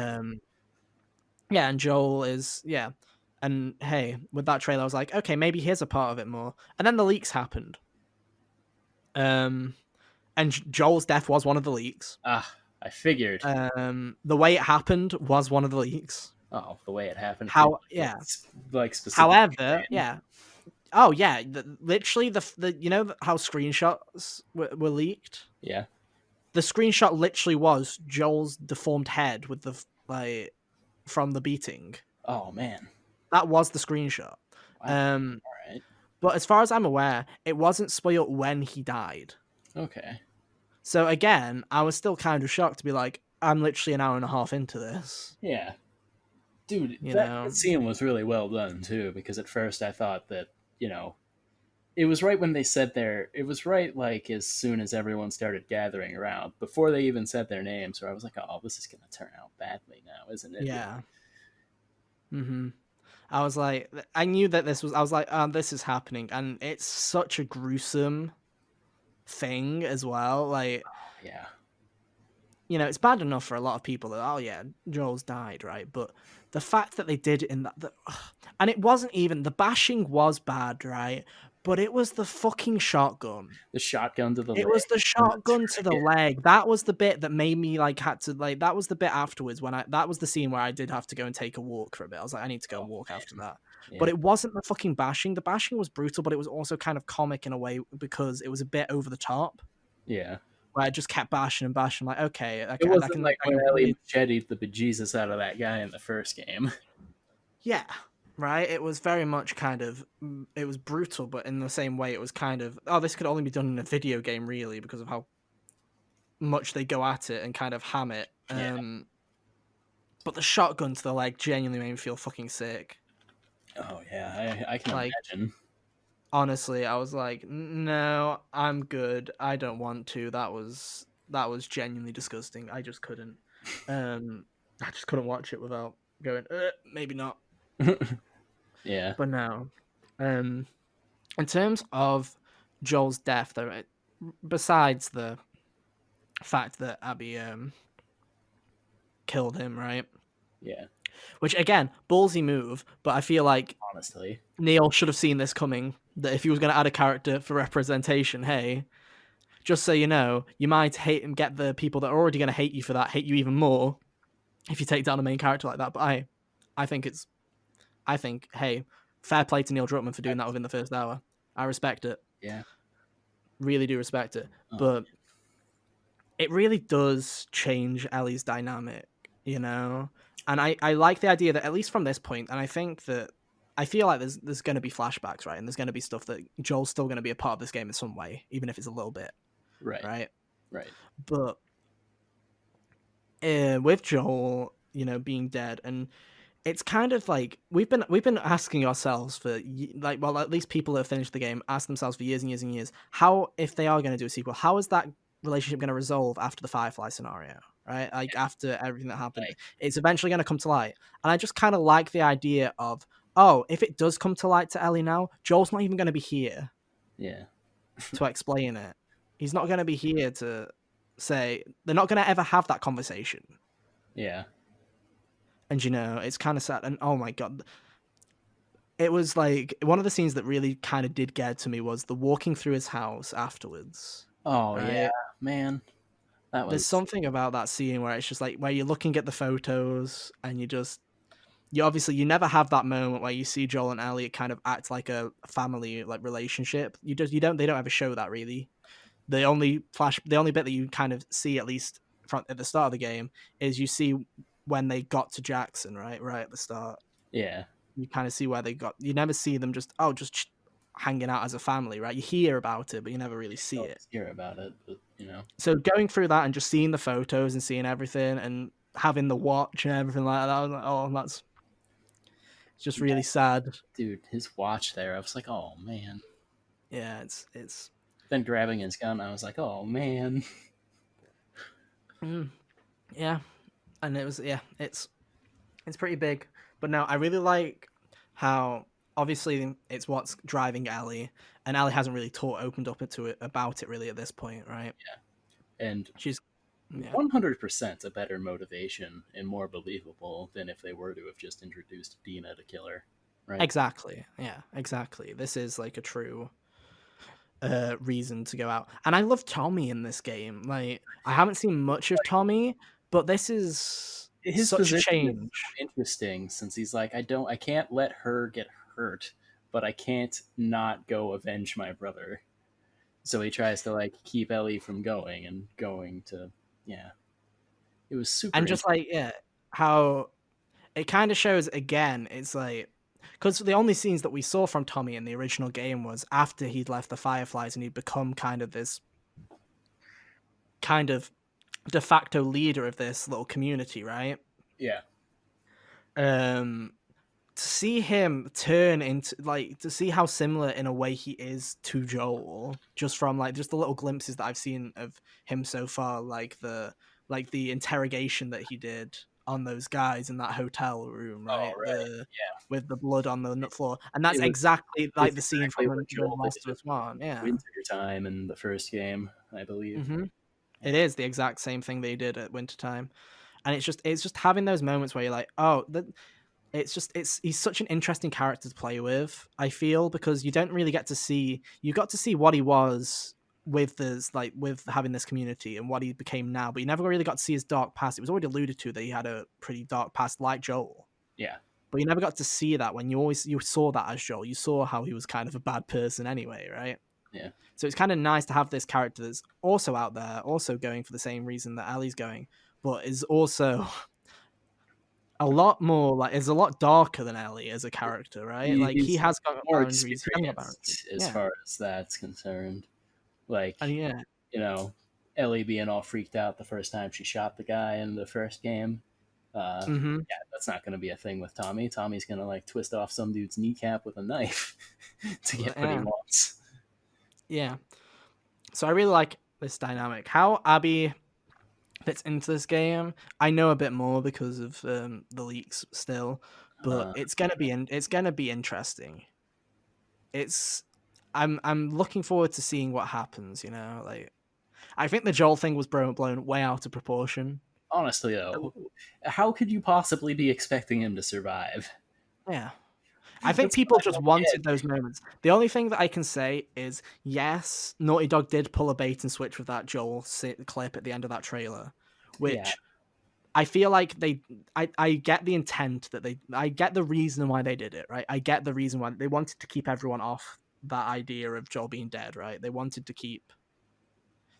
Yeah, and Joel is and hey, with that trailer, I was like, okay, maybe here's a part of it more. And then the leaks happened. And Joel's death was one of the leaks. I figured. The way it happened was one of the leaks. Oh, the way it happened. Yeah. Like specific. However, yeah. Oh yeah, literally the you know how screenshots were leaked. Yeah. The screenshot literally was Joel's deformed head with the from the beating. Oh man. That was the screenshot. Wow. All right. But as far as I'm aware, it wasn't spoiled when he died. Okay. So again, I was still kind of shocked to be like, I'm literally an hour and a half into this. Yeah. Dude, You that know? scene was really well done too, because at first I thought that, it was right when they said it was right like as soon as everyone started gathering around, before they even said their names, where I was like, oh, this is gonna turn out badly now, isn't it? Yeah. I was like, I knew that I was like, this is happening, and it's such a gruesome thing as well. Like, yeah. It's bad enough for a lot of people that, oh yeah, Joel's died, right? But the fact that they did it in and it wasn't even, the bashing was bad, right? But it was the fucking shotgun. The shotgun to the leg. It was the shotgun to the leg. That was the bit that made me that was the bit afterwards that was the scene where I did have to go and take a walk for a bit. I was like, I need to go and walk after that. Yeah. But it wasn't the fucking bashing. The bashing was brutal, but it was also kind of comic in a way because it was a bit over the top. Yeah. Where I just kept bashing and bashing, like, okay. It wasn't like when Ellie macheted the bejesus out of that guy in the first game. Yeah. Right? It was very much it was brutal, but in the same way, it was kind of, this could only be done in a video game, really, because of how much they go at it and kind of ham it. Yeah. But the shotgun to the leg genuinely made me feel fucking sick. Oh, yeah. I can imagine. Honestly, I was like, no, I'm good. I don't want to. That was genuinely disgusting. I just couldn't. I just couldn't watch it without going, maybe not. Yeah. But no. In terms of Joel's death, though, besides the fact that Abby killed him, right? Yeah. Which, again, ballsy move, but I feel like honestly, Neil should have seen this coming, that if he was going to add a character for representation, hey, just so you know, you might hate and get the people that are already going to hate you for that hate you even more if you take down a main character like that. But I think, hey, fair play to Neil Druckmann for doing that within the first hour. I respect it. Yeah. Really do respect it. But it really does change Ellie's dynamic, And I like the idea that, at least from this point, and I feel like there's going to be flashbacks, right? And there's going to be stuff that Joel's still going to be a part of this game in some way, even if it's a little bit. Right. But with Joel, being dead, and it's kind of like we've been asking ourselves for at least people that have finished the game ask themselves for years and years and years, how, if they are going to do a sequel, how is that relationship going to resolve after the Firefly scenario, right? Like, after everything that happened, it's eventually going to come to light. And I just kind of like the idea of, if it does come to light to Ellie now, Joel's not even going to be here. Yeah. To explain it. He's not going to be here to say, they're not going to ever have that conversation. Yeah. And it's kind of sad. And oh my god, it was like one of the scenes that really kind of did get to me was the walking through his house afterwards, Oh yeah, right? man, that There's was something about that scene where it's just like where you're looking at the photos and you obviously you never have that moment where you see Joel and Ellie kind of act like a family like relationship. You don't they don't ever show that really. The only bit that you kind of see at least from at the start of the game is you see when they got to Jackson, right at the start. yeah. You kind of see where they got. You never see them just hanging out as a family, right? You hear about it, but you never really You see it. always hear about it, but So going through that and just seeing the photos and seeing everything and having the watch and everything like that, I was like, oh, that's just yeah, really sad. dude, his watch there, I was like, oh man. Yeah, it's Then grabbing his gun, I was like, oh man. mm, yeah, and it was yeah, it's pretty big. But no, I really like how obviously it's what's driving Ellie, and Ellie hasn't really opened up into it about it really at this point, right? And She's yeah, 100% a better motivation and more believable than if they were to have just introduced Dina to kill her, right? exactly, yeah, exactly. This is like a true reason to go out. And I love Tommy in this game. Like I haven't seen much of Tommy, but this is His such a position is so change. interesting since he's like, I can't let her get hurt, but I can't not go avenge my brother. So he tries to like keep Ellie from going and going to, yeah. It was super And just interesting. like yeah, how it kind of shows again, it's like because the only scenes that we saw from Tommy in the original game was after he'd left the Fireflies and he'd become kind of this kind of de facto leader of this little community, right? Yeah. Um to see him turn into like to see how similar in a way he is to Joel, just from like just the little glimpses that I've seen of him so far, like the interrogation that he did on those guys in that hotel room, Oh, right? right. The with the blood on the floor, and that's It was exactly like it's the scene exactly from what the Joel did Last of Us One. Yeah, winter time in the first game, I believe. hmm it Yeah. is the exact same thing they did at wintertime, and it's just having those moments where you're like, oh, it's just it's he's such an interesting character to play with, I feel, because you don't really get to see you got to see what he was with this like with having this community and what he became now, but you never really got to see his dark past. It was already alluded to that he had a pretty dark past like Joel. Yeah. But you never got to see that when you saw that as Joel. You saw how he was kind of a bad person anyway, right? Yeah. So it's kind of nice to have this character that's also out there, also going for the same reason that Ellie's going, but is also a lot more like is a lot darker than Ellie as a character, right? Like he He's has got more boundaries. He hasn't got boundaries. experienced as Yeah, far as that's concerned. Like, and yeah, you know, Ellie being all freaked out the first time she shot the guy in the first game. mm-hmm. Yeah, that's not going to be a thing with Tommy. Tommy's going to like twist off some dude's kneecap with a knife to get what he Yeah, wants. yeah. So I really like this dynamic. How Abby fits into this game, I know a bit more because of the leaks still, but Uh, it's gonna be interesting. It's I'm looking forward to seeing what happens. You know, like I think the Joel thing was blown way out of proportion. Honestly, though, how could you possibly be expecting him to survive? Yeah, I think That's what people I just don't wanted get. those moments. The only thing that I can say is yes, Naughty Dog did pull a bait and switch with that Joel clip at the end of that trailer, Yeah, which I feel like I get the intent I get the reason why they did it, right? I get the reason why they wanted to keep everyone off that idea of Joel being dead, right?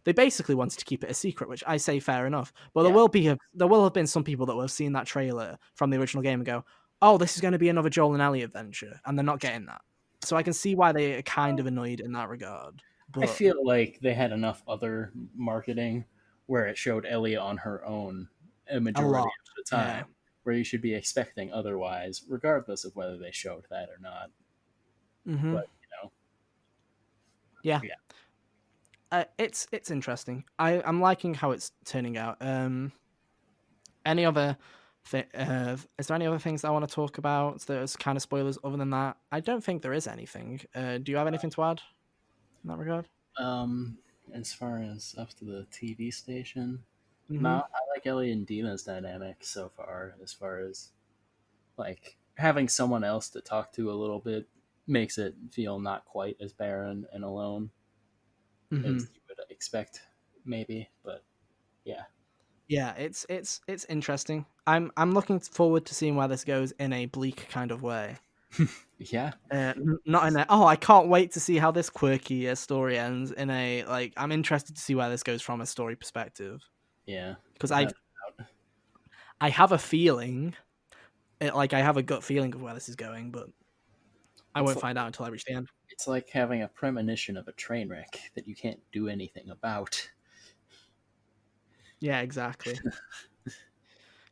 They basically wanted to keep it a secret, which I say fair enough. But yeah. there will have been some people that will have seen that trailer from the original game and go, "Oh, this is going to be another Joel and Ellie adventure," and they're not getting that. So I can see why they are kind of annoyed in that regard. I But feel like they had enough other marketing where it showed Ellie on her own a a majority lot, of the yeah, time, where you should be expecting otherwise, regardless of whether they showed that or not. hmm But yeah, yeah. it's interesting. I'm liking how it's turning out. Any other is there any other things I want to talk about that's kind of spoilers other than that? I don't think there is anything. Do you have anything to add in that regard? Um, as far as up to the TV station, no, Mm-hmm. I like Ellie and Dina's dynamic so far. As far as like having someone else to talk to a little bit makes it feel not quite as barren and alone Hmm. as you would expect, maybe. But yeah, Yeah, it's interesting. I'm looking forward to seeing where this goes in a bleak kind of way. yeah, Not in a I can't wait to see how this quirky story ends. In a like, I'm interested to see where this goes from a story perspective yeah, because without a doubt. I have a feeling, I have a gut feeling of where this is going, but I It's won't like, find out until I reach the end. it's like having a premonition of a train wreck that you can't do anything about. Yeah, exactly.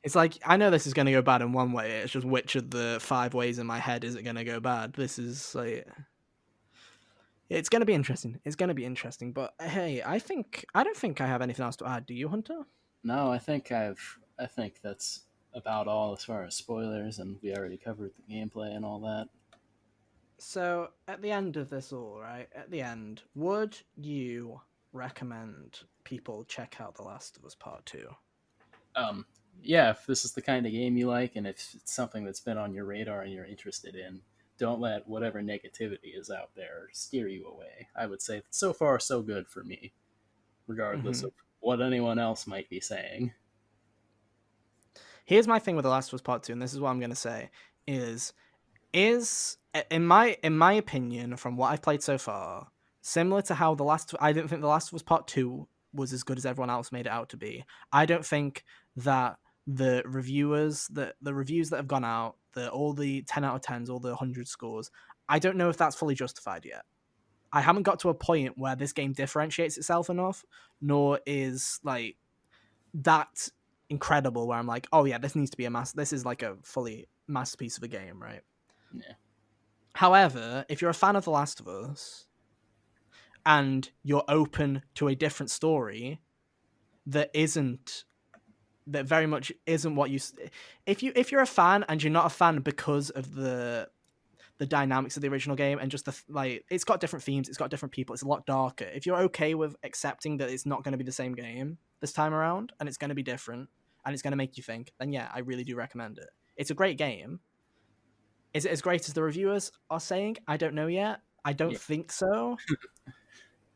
It's like I know this is going to go bad in one way. It's just which of the 5 ways in my head is it going to go bad? This is like it's going to be interesting. It's going to be interesting. But hey, I don't think I have anything else to add. Do you, Hunter? No, I think that's about all as far as spoilers, and we already covered the gameplay and all that. So at the end of this all, right? At the end, would you recommend people check out The Last of Us Part Two? Um, yeah, if this is the kind of game you like, and if it's something that's been on your radar and you're interested in, don't let whatever negativity is out there steer you away. I would say so far so good for me, regardless Mm-hmm. of what anyone else might be saying. Here's my thing with The Last of Us Part Two, and this is what I'm going to say: is in my opinion, from what I've played so far, similar to how I didn't think The Last of Us Part Two was as good as everyone else made it out to be. I don't think that the reviews that have gone out, all the 10 out of 10s, all the 100 scores, I don't know if that's fully justified yet. I haven't got to a point where this game differentiates itself enough, nor is like that incredible where I'm like, oh yeah, this needs to be this is like a fully masterpiece of a game, right? Yeah, However, if you're a fan of The Last of Us and you're open to a different story that isn't that very much isn't what you if you're a fan and you're not a fan because of the dynamics of the original game and just it's got different themes, it's got different people, it's a lot darker. If you're okay with accepting that it's not going to be the same game this time around and it's going to be different and it's going to make you think, then yeah, I really do recommend it. It's a great game. Is it as great as the reviewers are saying? I don't know yet. I don't yeah. think so.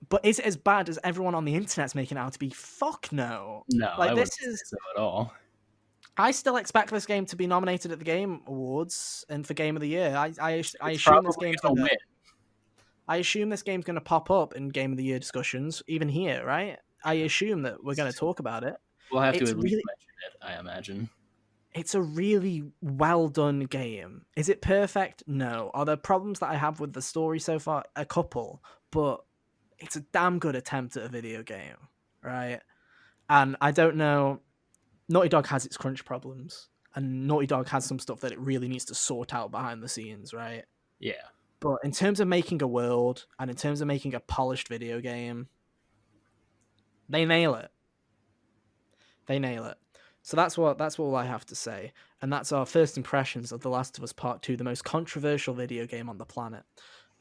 But is it as bad as everyone on the internet's making it out to be? Fuck no. No, I Like, this wouldn't say is. so at all. I still expect this game to be nominated at the Game Awards and for Game of the Year. I It's assume this probably game's gonna gonna. win. I assume this game's gonna pop up in Game of the Year discussions, even here, right? I assume that we're gonna talk about it. We'll have to It's at least really, mention it, I imagine. it's a really well done game. Is it perfect? No. Are there problems that I have with the story so far? A couple, but it's a damn good attempt at a video game, right? And I don't know. Naughty Dog has its crunch problems, and Naughty Dog has some stuff that it really needs to sort out behind the scenes, right? Yeah, But in terms of making a world and in terms of making a polished video game, they nail it. They nail it. So that's all I have to say, and that's our first impressions of The Last of Us Part Two, the most controversial video game on the planet.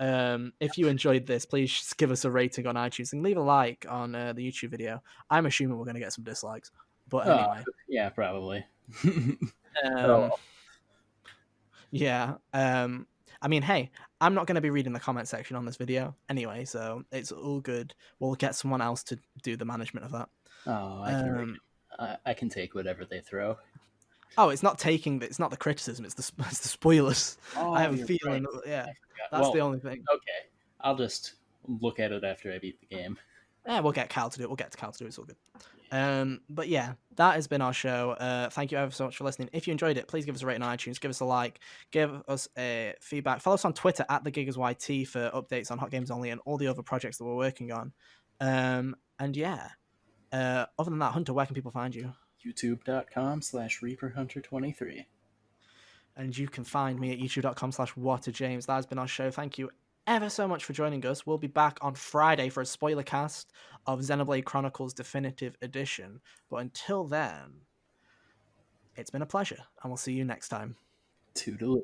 If you enjoyed this, please just give us a rating on iTunes and leave a like on the YouTube video. I'm assuming we're going to get some dislikes, but uh, anyway, yeah, probably. um, Oh, yeah. I mean, hey, I'm not going to be reading the comment section on this video anyway, so it's all good. We'll get someone else to do the management of that. oh, I can read Um, it. I can take whatever they throw. Oh, it's not the criticism. It's the it's the spoilers. I Oh, have a you're right. feeling. Yeah, I forgot. that's the Well, only thing. okay. I'll just look at it after I beat the game. Yeah, we'll get Cal to do it. We'll get to Cal to do it. It's all good. But yeah, that has been our show. Thank you ever so much for listening. If you enjoyed it, please give us a rating on iTunes. Give us a like. Give us a feedback. Follow us on Twitter at @thegigasyt for updates on Hot Games Only and all the other projects that we're working on. And yeah, other than that, Hunter, where can people find you? YouTube.com/ReaperHunter23. And you can find me at youtube.com/waterjames. That has been our show. Thank you ever so much for joining us. We'll be back on Friday for a spoiler cast of Xenoblade Chronicles Definitive Edition. But until then, it's been a pleasure, and we'll see you next time. Toodaloo.